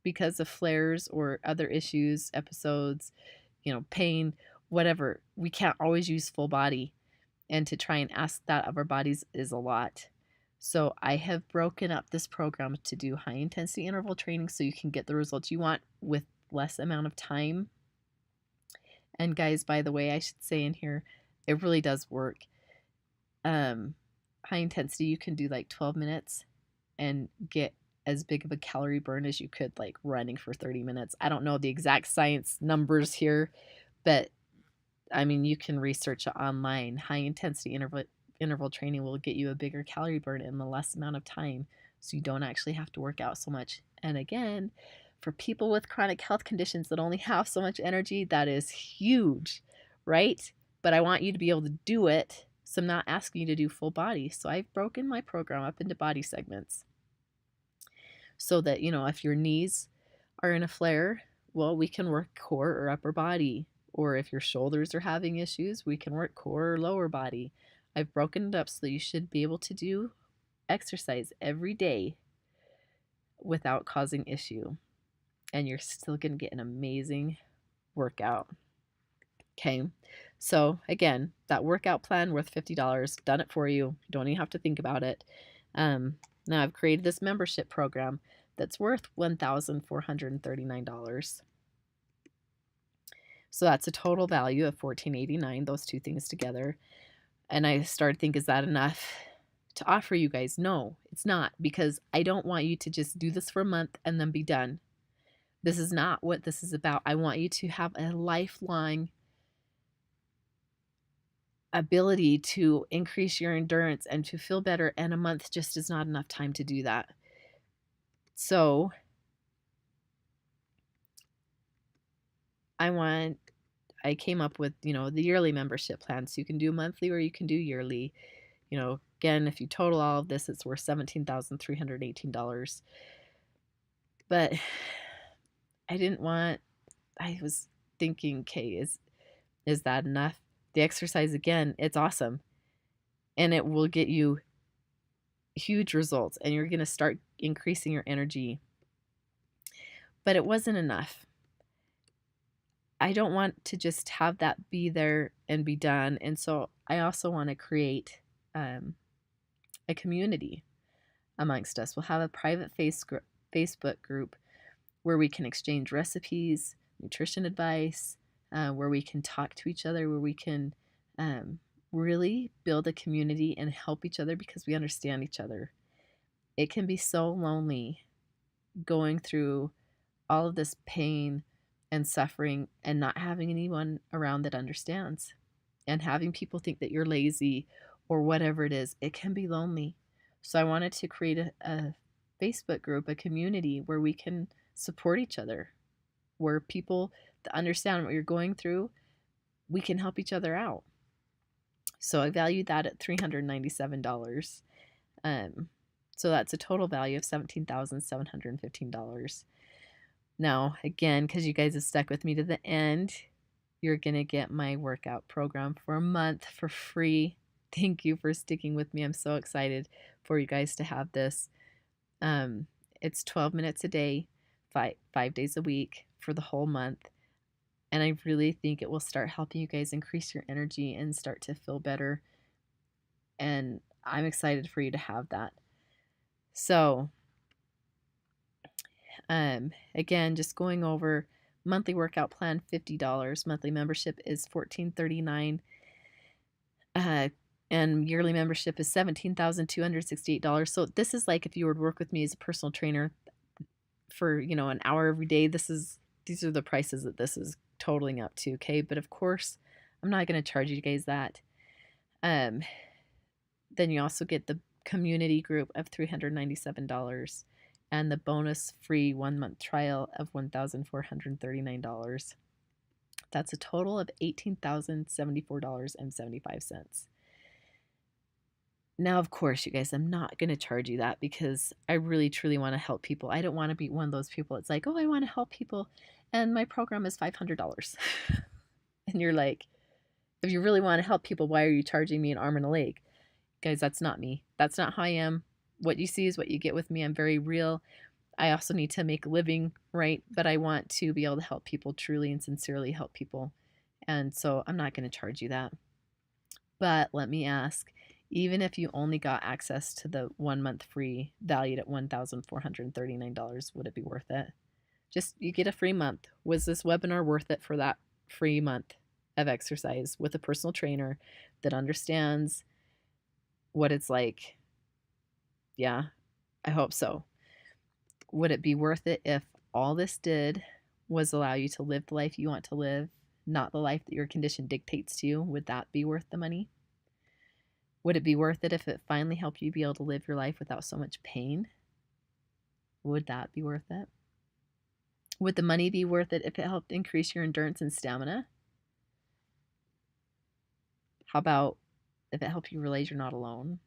because of flares or other issues, episodes, pain, whatever. We can't always use full body. And to try and ask that of our bodies is a lot. So I have broken up this program to do high intensity interval training so you can get the results you want with less amount of time. And guys, by the way, I should say in here, it really does work. High intensity, you can do like 12 minutes and get as big of a calorie burn as you could like running for 30 minutes. I don't know the exact science numbers here, but I mean, you can research it online. High intensity interval training will get you a bigger calorie burn in the less amount of time, so you don't actually have to work out so much. And again, for people with chronic health conditions that only have so much energy, that is huge, right? But I want you to be able to do it, so I'm not asking you to do full body. So I've broken my program up into body segments so that, if your knees are in a flare, well, we can work core or upper body. Or if your shoulders are having issues, we can work core or lower body. I've broken it up so that you should be able to do exercise every day without causing issue. And you're still going to get an amazing workout. Okay. So again, that workout plan worth $50, done it for you. You don't even have to think about it. Now I've created this membership program that's worth $1,439. So that's a total value of $1,489, those two things together. And I started thinking, is that enough to offer you guys? No, it's not, because I don't want you to just do this for a month and then be done. This is not what this is about. I want you to have a lifelong ability to increase your endurance and to feel better, and a month just is not enough time to do that. So I came up with, the yearly membership plan. So you can do monthly or you can do yearly. Again, if you total all of this, it's worth $17,318. But I was thinking, okay, is that enough? The exercise, again, it's awesome. And it will get you huge results, and you're going to start increasing your energy. But it wasn't enough. I don't want to just have that be there and be done. And so I also want to create a community amongst us. We'll have a private Facebook group where we can exchange recipes, nutrition advice, where we can talk to each other, where we can really build a community and help each other because we understand each other. It can be so lonely going through all of this pain and suffering and not having anyone around that understands, and having people think that you're lazy or whatever it is. It can be lonely. So I wanted to create a Facebook group, a community where we can support each other, where people that understand what you're going through, we can help each other out. So I valued that at $397. So that's a total value of $17,715. Now, again, because you guys have stuck with me to the end, you're going to get my workout program for a month for free. Thank you for sticking with me. I'm so excited for you guys to have this. It's 12 minutes a day, five days a week for the whole month. And I really think it will start helping you guys increase your energy and start to feel better. And I'm excited for you to have that. So, again, just going over monthly workout plan, $50. Monthly membership is $14.39. And yearly membership is $17,268. So this is like if you were to work with me as a personal trainer for, an hour every day. These are the prices that this is totaling up to, okay? But of course, I'm not going to charge you guys that. Then you also get the community group of $397 and the bonus free 1-month trial of $1,439. That's a total of $18,074.75. Now, of course, you guys, I'm not going to charge you that because I really, truly want to help people. I don't want to be one of those people. It's like, oh, I want to help people, and my program is $500. And you're like, if you really want to help people, why are you charging me an arm and a leg? Guys, that's not me. That's not how I am. What you see is what you get with me. I'm very real. I also need to make a living, right? But I want to be able to help people, truly and sincerely help people. And so I'm not going to charge you that. But let me ask, even if you only got access to the 1-month free valued at $1,439, would it be worth it? Just, you get a free month. Was this webinar worth it for that free month of exercise with a personal trainer that understands what it's like? Yeah, I hope so. Would it be worth it if all this did was allow you to live the life you want to live, not the life that your condition dictates to you? Would that be worth the money? Would it be worth it if it finally helped you be able to live your life without so much pain? Would that be worth it? Would the money be worth it if it helped increase your endurance and stamina? How about if it helped you realize you're not alone?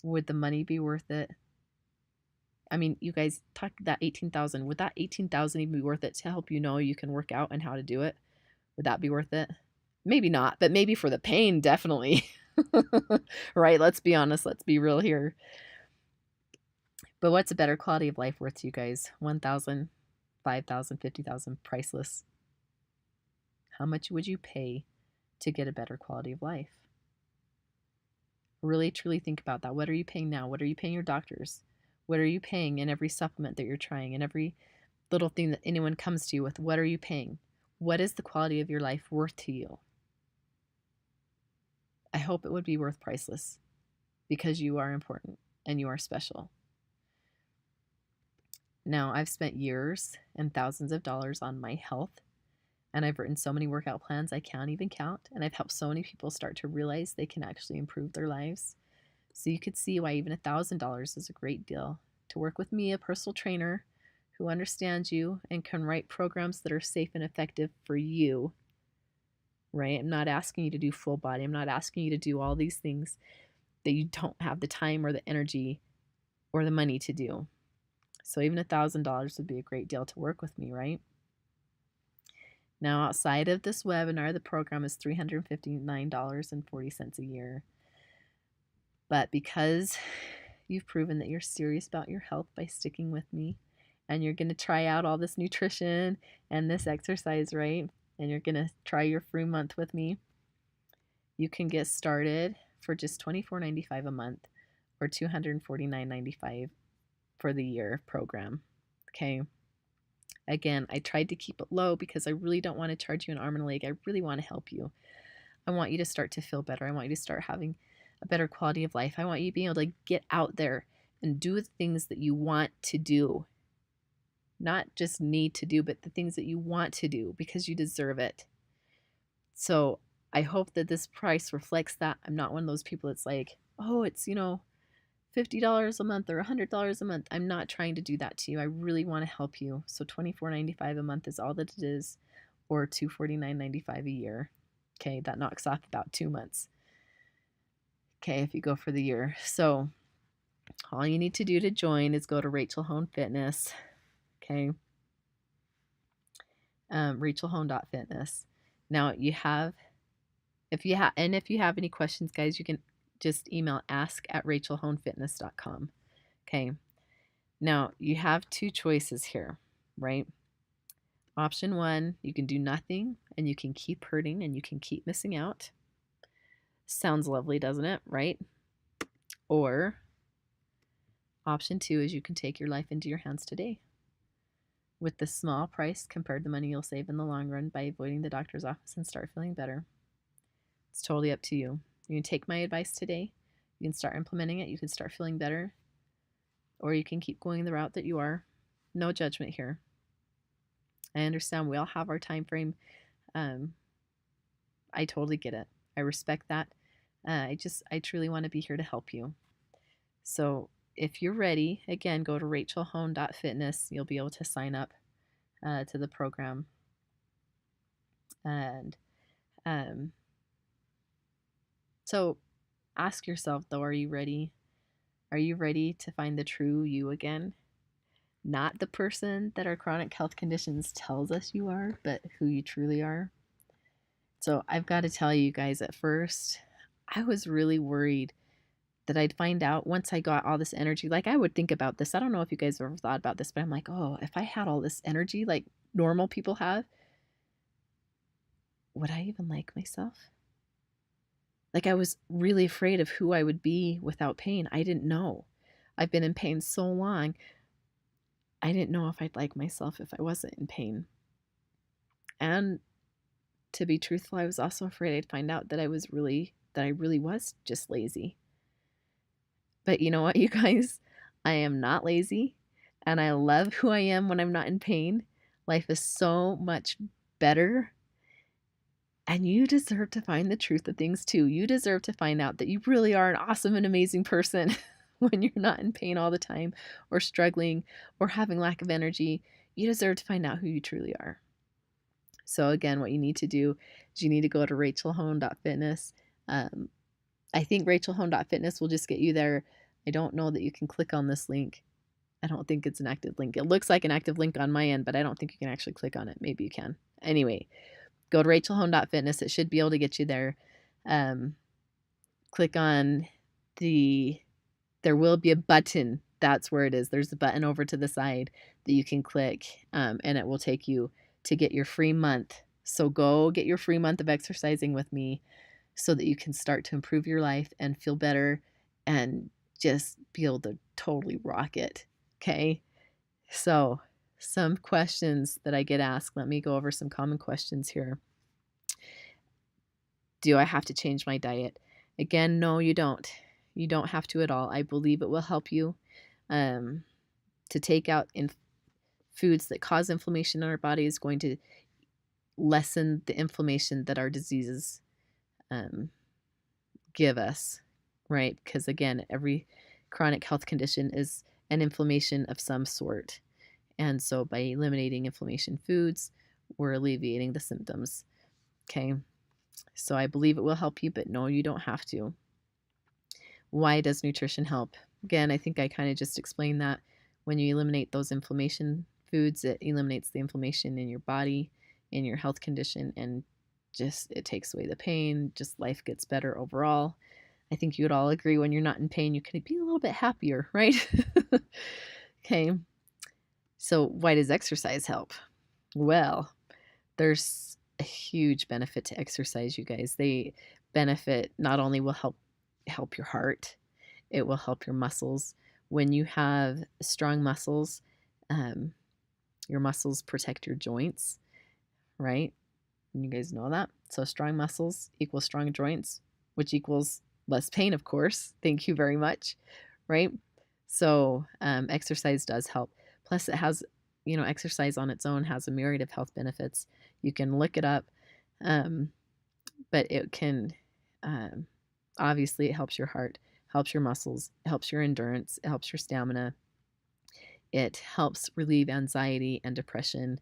Would the money be worth it? I mean, you guys talked that 18,000. Would that 18,000 even be worth it to help you know you can work out and how to do it? Would that be worth it? Maybe not, but maybe for the pain, definitely. Right? Let's be honest. Let's be real here. But what's a better quality of life worth to you guys? 1,000, 5,000, 50,000, priceless. How much would you pay to get a better quality of life? Really, truly think about that. What are you paying now? What are you paying your doctors? What are you paying in every supplement that you're trying, in every little thing that anyone comes to you with? What are you paying? What is the quality of your life worth to you? I hope it would be worth priceless, because you are important and you are special. Now, I've spent years and thousands of dollars on my health, and I've written so many workout plans I can't even count, and I've helped so many people start to realize they can actually improve their lives. So you could see why even $1,000 is a great deal to work with me, a personal trainer who understands you and can write programs that are safe and effective for you, right? I'm not asking you to do full body. I'm not asking you to do all these things that you don't have the time or the energy or the money to do. So even $1,000 would be a great deal to work with me, right? Now, outside of this webinar, the program is $359.40 a year. But because you've proven that you're serious about your health by sticking with me, and you're going to try out all this nutrition and this exercise, right? And you're going to try your free month with me, you can get started for just $24.95 a month or $249.95 for the year program. Okay. Again, I tried to keep it low because I really don't want to charge you an arm and a leg. I really want to help you. I want you to start to feel better. I want you to start having a better quality of life. I want you being able to get out there and do the things that you want to do. Not just need to do, but the things that you want to do because you deserve it. So I hope that this price reflects that. I'm not one of those people that's like, oh, it's, $50 a month or $100 a month. I'm not trying to do that to you. I really want to help you. So $24.95 a month is all that it is, or $249.95 a year. Okay, that knocks off about 2 months. Okay, if you go for the year. So all you need to do to join is go to rachelhone.fitness. Okay, rachelhone.fitness. Now if you have any questions, guys, you can just email ask@rachelhonefitness.com. Okay. Now you have two choices here, right? Option one, you can do nothing and you can keep hurting and you can keep missing out. Sounds lovely, doesn't it? Right? Or option two is you can take your life into your hands today with the small price compared to the money you'll save in the long run by avoiding the doctor's office and start feeling better. It's totally up to you. You can take my advice today. You can start implementing it. You can start feeling better. Or you can keep going the route that you are. No judgment here. I understand we all have our time frame. I totally get it. I respect that. I truly want to be here to help you. So if you're ready, again, go to rachelhone.fitness. You'll be able to sign up to the program. And so ask yourself, though, are you ready? Are you ready to find the true you again? Not the person that our chronic health conditions tells us you are, but who you truly are. So I've got to tell you guys, at first, I was really worried that I'd find out once I got all this energy. Like, I would think about this. I don't know if you guys have ever thought about this, but I'm like, oh, if I had all this energy like normal people have, would I even like myself? Like, I was really afraid of who I would be without pain. I didn't know. I've been in pain so long. I didn't know if I'd like myself if I wasn't in pain. And to be truthful, I was also afraid I'd find out that I really was just lazy. But you know what, you guys? I am not lazy, and I love who I am when I'm not in pain. Life is so much better, and you deserve to find the truth of things too. You deserve to find out that you really are an awesome and amazing person when you're not in pain all the time or struggling or having lack of energy. You deserve to find out who you truly are. So again, what you need to do is you need to go to rachelhone.fitness. I think rachelhone.fitness will just get you there. I don't know that you can click on this link. I don't think it's an active link. It looks like an active link on my end, but I don't think you can actually click on it. Maybe you can. Anyway, go to rachelhone.fitness. It should be able to get you there. Click on there will be a button. That's where it is. There's a button over to the side that you can click, and it will take you to get your free month. So go get your free month of exercising with me so that you can start to improve your life and feel better and just be able to totally rock it. Okay? So some questions that I get asked. Let me go over some common questions here. Do I have to change my diet? Again, no, you don't. You don't have to at all. I believe it will help you to take out foods that cause inflammation in our body is going to lessen the inflammation that our diseases give us, right? Because again, every chronic health condition is an inflammation of some sort. And so by eliminating inflammation foods, we're alleviating the symptoms. Okay. So I believe it will help you, but no, you don't have to. Why does nutrition help? Again, I think I kind of just explained that. When you eliminate those inflammation foods, it eliminates the inflammation in your body, in your health condition, and just it takes away the pain. Just life gets better overall. I think you would all agree when you're not in pain, you can be a little bit happier, right? Okay. So why does exercise help? Well, there's a huge benefit to exercise, you guys. They benefit not only will help your heart, it will help your muscles, When you have strong muscles, your muscles protect your joints, right? You guys know that. So strong muscles equals strong joints, which equals less pain, of course. Thank you very much, right? So exercise does help. Plus, it has, exercise on its own has a myriad of health benefits. You can look it up, but it can, obviously, it helps your heart, helps your muscles, helps your endurance, it helps your stamina. It helps relieve anxiety and depression.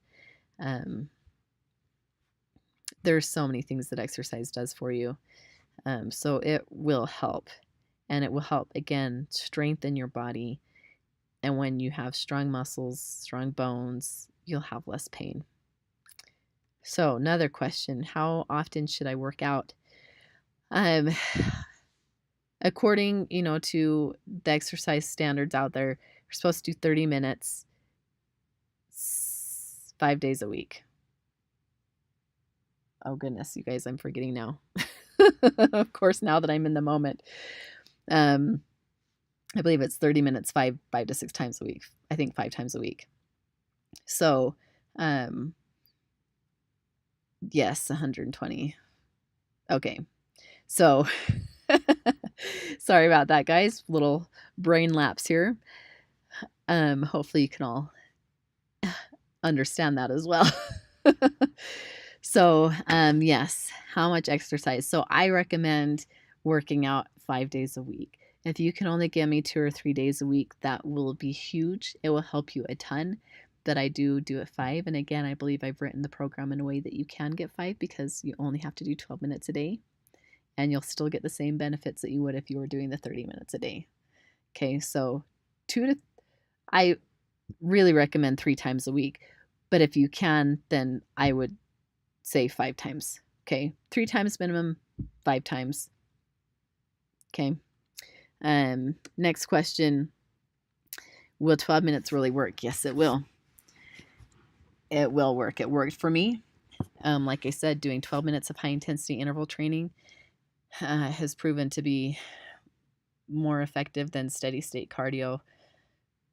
There's so many things that exercise does for you. So it will help. And it will help, again, strengthen your body. And when you have strong muscles, strong bones, you'll have less pain. So another question, how often should I work out? According, to the exercise standards out there, you're supposed to do 30 minutes 5 days a week. Oh goodness, you guys, I'm forgetting now. Of course, now that I'm in the moment. I believe it's 30 minutes, five to 6 times a week. I think 5 times a week. So, yes, 120. Okay. So, sorry about that, guys. Little brain lapse here. Hopefully you can all understand that as well. So, yes, how much exercise? So I recommend working out 5 days a week. If you can only give me 2 or 3 days a week, that will be huge. It will help you a ton. But I do it 5. And again, I believe I've written the program in a way that you can get 5 because you only have to do 12 minutes a day. And you'll still get the same benefits that you would if you were doing the 30 minutes a day. Okay, so I really recommend 3 times a week. But if you can, then I would say 5 times. Okay, 3 times minimum, 5 times. Okay. Next question. Will 12 minutes really work? Yes, it will. It will work. It worked for me. Like I said, doing 12 minutes of high intensity interval training has proven to be more effective than steady state cardio,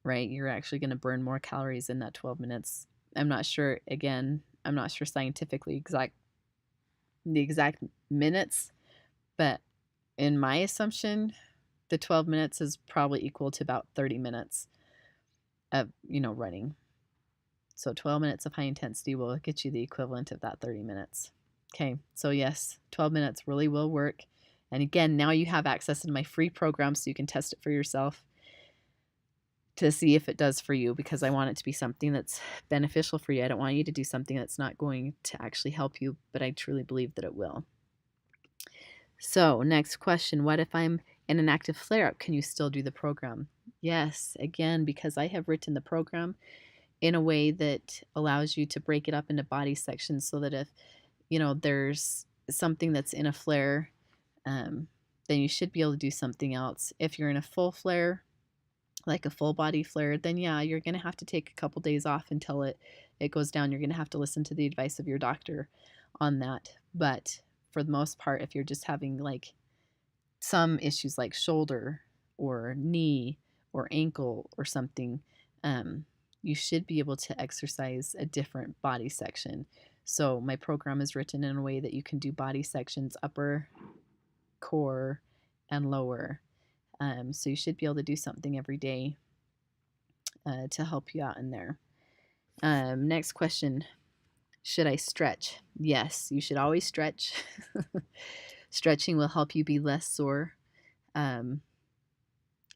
right? You're actually going to burn more calories in that 12 minutes. I'm not sure scientifically the exact minutes, but in my assumption, the 12 minutes is probably equal to about 30 minutes of, running. So 12 minutes of high intensity will get you the equivalent of that 30 minutes. Okay, so yes, 12 minutes really will work. And again, now you have access to my free program so you can test it for yourself to see if it does for you, because I want it to be something that's beneficial for you. I don't want you to do something that's not going to actually help you, but I truly believe that it will. So next question, what if I'm in an active flare-up? Can you still do the program? Yes, again, because I have written the program in a way that allows you to break it up into body sections so that if, there's something that's in a flare, then you should be able to do something else. If you're in a full flare, like a full body flare, then yeah, you're going to have to take a couple days off until it goes down. You're going to have to listen to the advice of your doctor on that. But for the most part, if you're just having like some issues like shoulder or knee or ankle or something, you should be able to exercise a different body section. So my program is written in a way that you can do body sections, upper, core, and lower. So you should be able to do something every day to help you out in there. Next question. Should I stretch? Yes, you should always stretch. Stretching will help you be less sore. And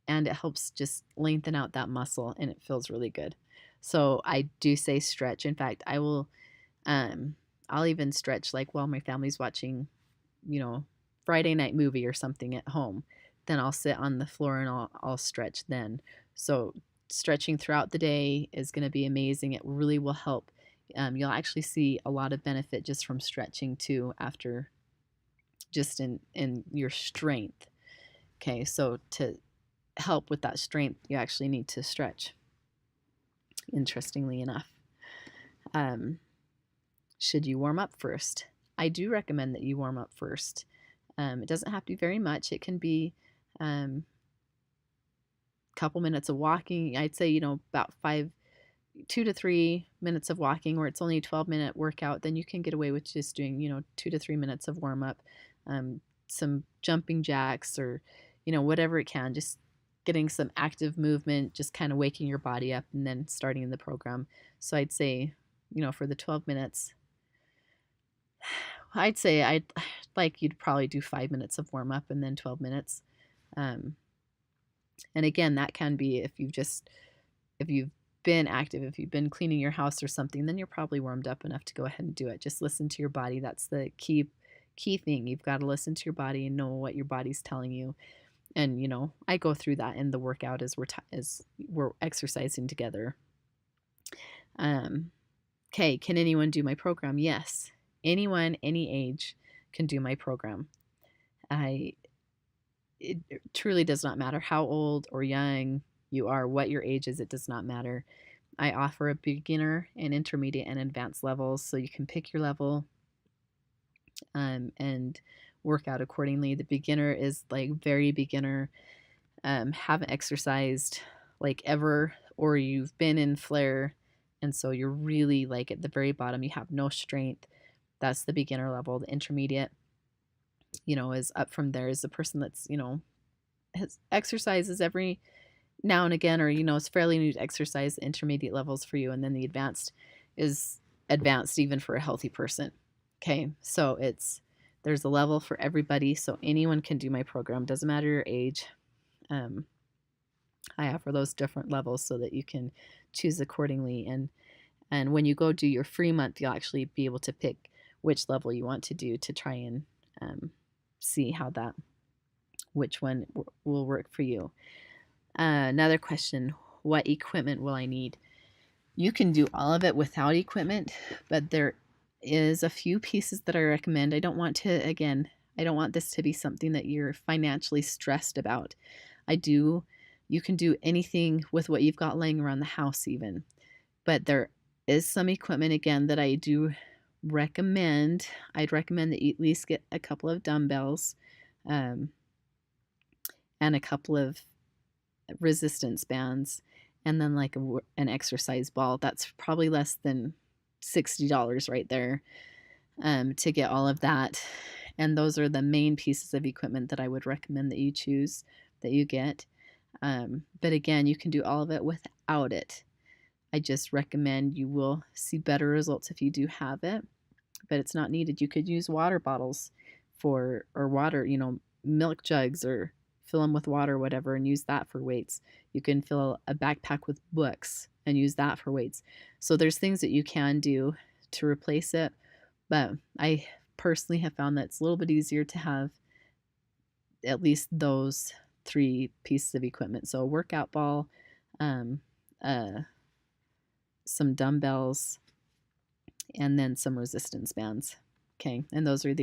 it helps just lengthen out that muscle, and it feels really good. So I do say stretch. In fact, I'll even stretch like while my family's watching, Friday night movie or something at home. Then I'll sit on the floor and I'll stretch then. So stretching throughout the day is going to be amazing. It really will help. You'll actually see a lot of benefit just from stretching too after just in your strength. Okay, so to help with that strength, you actually need to stretch, interestingly enough. Should you warm up first? I do recommend that you warm up first. It doesn't have to be very much. It can be a couple minutes of walking. I'd say, about 2 to 3 minutes of walking, or it's only a 12-minute workout, then you can get away with just doing, 2 to 3 minutes of warm up, some jumping jacks, or, whatever it can, just getting some active movement, just kind of waking your body up and then starting the program. So I'd say, for the 12 minutes, I'd say I'd like you'd probably do 5 minutes of warm up and then 12 minutes. Um, and again, that can be if you've been active, if you've been cleaning your house or something, then you're probably warmed up enough to go ahead and do it. Just listen to your body. That's the key thing. You've got to listen to your body and know what your body's telling you. And I go through that in the workout as we're exercising together. Okay, can anyone do my program? Yes, anyone, any age can do my program. It truly does not matter how old or young you are, what your age is, it does not matter. I offer a beginner and intermediate and advanced levels, so you can pick your level and work out accordingly. The beginner is like very beginner, haven't exercised like ever, or you've been in flare, and so you're really like at the very bottom, you have no strength. That's the beginner level. The intermediate, is up from there, is the person that's, has exercises every now and again, or it's fairly new to exercise. The intermediate levels for you, and then the advanced is advanced even for a healthy person. Okay, so there's a level for everybody, so anyone can do my program, doesn't matter your age. I offer those different levels so that you can choose accordingly, and when you go do your free month, you'll actually be able to pick which level you want to do to try and see which one will work for you. Another question, what equipment will I need? You can do all of it without equipment, but there is a few pieces that I recommend. I don't want this to be something that you're financially stressed about. You can do anything with what you've got laying around the house even, but there is some equipment, again, that I do recommend. I'd recommend that you at least get a couple of dumbbells, and a couple of resistance bands, and then like an exercise ball. That's probably less than $60 right there, to get all of that. And those are the main pieces of equipment that I would recommend that you choose, that you get. But again, you can do all of it without it. I just recommend, you will see better results if you do have it, but it's not needed. You could use water bottles or water, milk jugs, or fill them with water, whatever, and use that for weights. You can fill a backpack with books and use that for weights. So there's things that you can do to replace it, but I personally have found that it's a little bit easier to have at least those 3 pieces of equipment. So a workout ball, some dumbbells, and then some resistance bands. Okay, and those are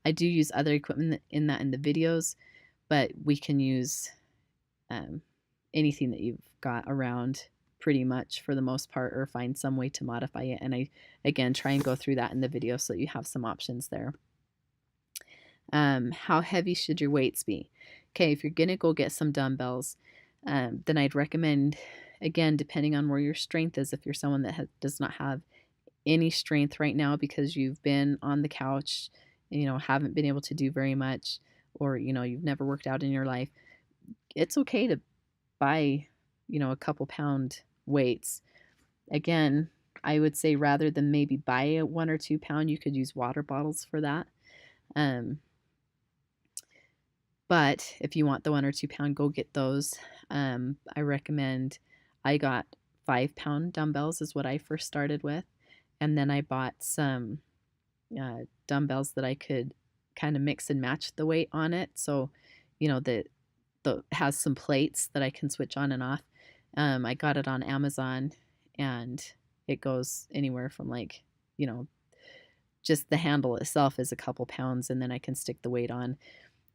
I do use other equipment in the videos, but we can use anything that you've got around pretty much for the most part, or find some way to modify it. And I, again, try and go through that in the video so that you have some options there. How heavy should your weights be? Okay, if you're going to go get some dumbbells, then I'd recommend, again, depending on where your strength is, if you're someone that does not have any strength right now because you've been on the couch, haven't been able to do very much, or, you've never worked out in your life, it's okay to buy, a couple pound weights. Again, I would say rather than maybe buy a 1 or 2 pound, you could use water bottles for that. But if you want the 1 or 2 pound, go get those. I recommend, I got 5 pound dumbbells is what I first started with. And then I bought some dumbbells that I could kind of mix and match the weight on it. So, the has some plates that I can switch on and off. I got it on Amazon, and it goes anywhere from just the handle itself is a couple pounds, and then I can stick the weight on.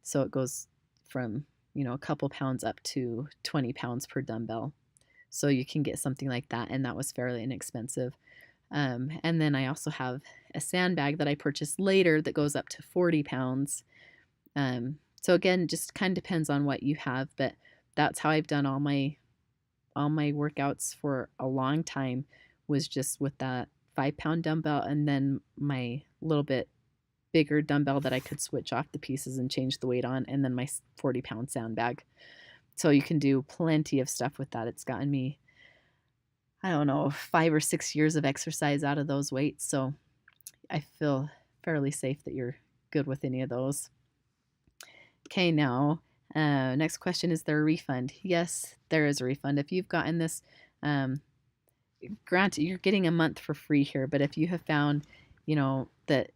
So it goes from, a couple pounds up to 20 pounds per dumbbell. So you can get something like that, and that was fairly inexpensive. And then I also have a sandbag that I purchased later that goes up to 40 pounds. So again, just kind of depends on what you have, but that's how I've done all my workouts for a long time, was just with that 5 pound dumbbell and then my little bit bigger dumbbell that I could switch off the pieces and change the weight on, and then my 40-pound sandbag. So you can do plenty of stuff with that. It's gotten me, I don't know, 5 or 6 years of exercise out of those weights. So I feel fairly safe that you're good with any of those. Okay, now, next question, is there a refund? Yes, there is a refund. If you've gotten this, granted, you're getting a month for free here, but if you have found, that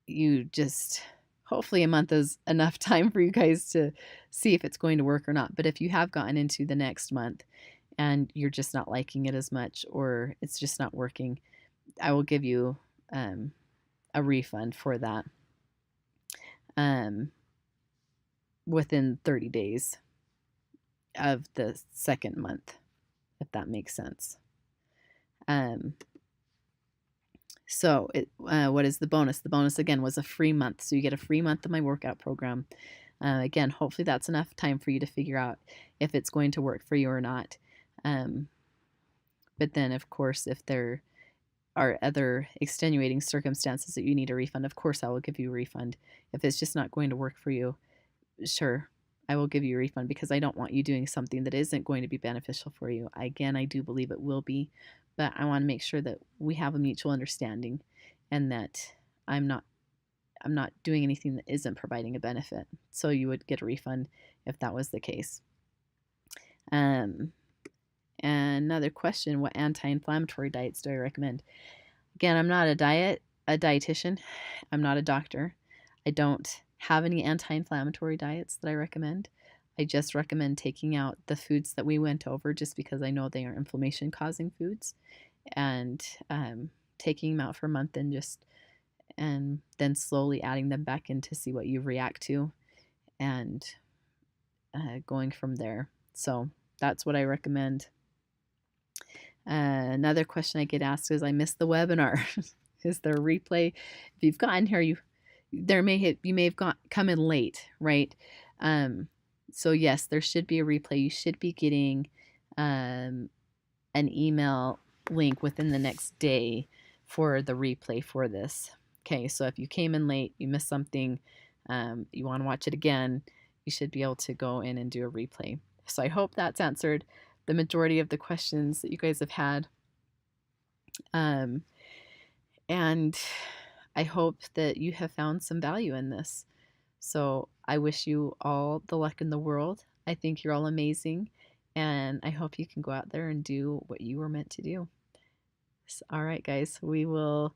you just, hopefully a month is enough time for you guys to see if it's going to work or not. But if you have gotten into the next month and you're just not liking it as much, or it's just not working, I will give you a refund for that within 30 days of the second month, if that makes sense. So what is the bonus? The bonus, again, was a free month. So you get a free month of my workout program. Again, hopefully that's enough time for you to figure out if it's going to work for you or not. But then, of course, if there are other extenuating circumstances that you need a refund, of course I will give you a refund. If it's just not going to work for you, sure, I will give you a refund, because I don't want you doing something that isn't going to be beneficial for you. Again, I do believe it will be, but I want to make sure that we have a mutual understanding, and that I'm not doing anything that isn't providing a benefit. So you would get a refund if that was the case. And another question, what anti-inflammatory diets do I recommend? Again, I'm not a dietitian. I'm not a doctor. I don't have any anti-inflammatory diets that I recommend. I just recommend taking out the foods that we went over, just because I know they are inflammation causing foods, and taking them out for a month, and then slowly adding them back in to see what you react to, and going from there. So that's what I recommend. Another question I get asked is, I missed the webinar. Is there a replay? If you've gotten here, you may have come in late, right? So yes, there should be a replay. You should be getting an email link within the next day for the replay for this. Okay, so if you came in late, you missed something, you want to watch it again, you should be able to go in and do a replay. So I hope that's answered the majority of the questions that you guys have had. And I hope that you have found some value in this. So I wish you all the luck in the world. I think you're all amazing, and I hope you can go out there and do what you were meant to do. So, all right, guys, we will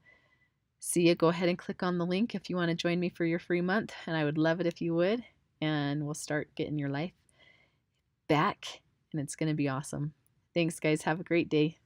see you. Go ahead and click on the link if you want to join me for your free month, and I would love it if you would, and we'll start getting your life back, and it's going to be awesome. Thanks, guys. Have a great day.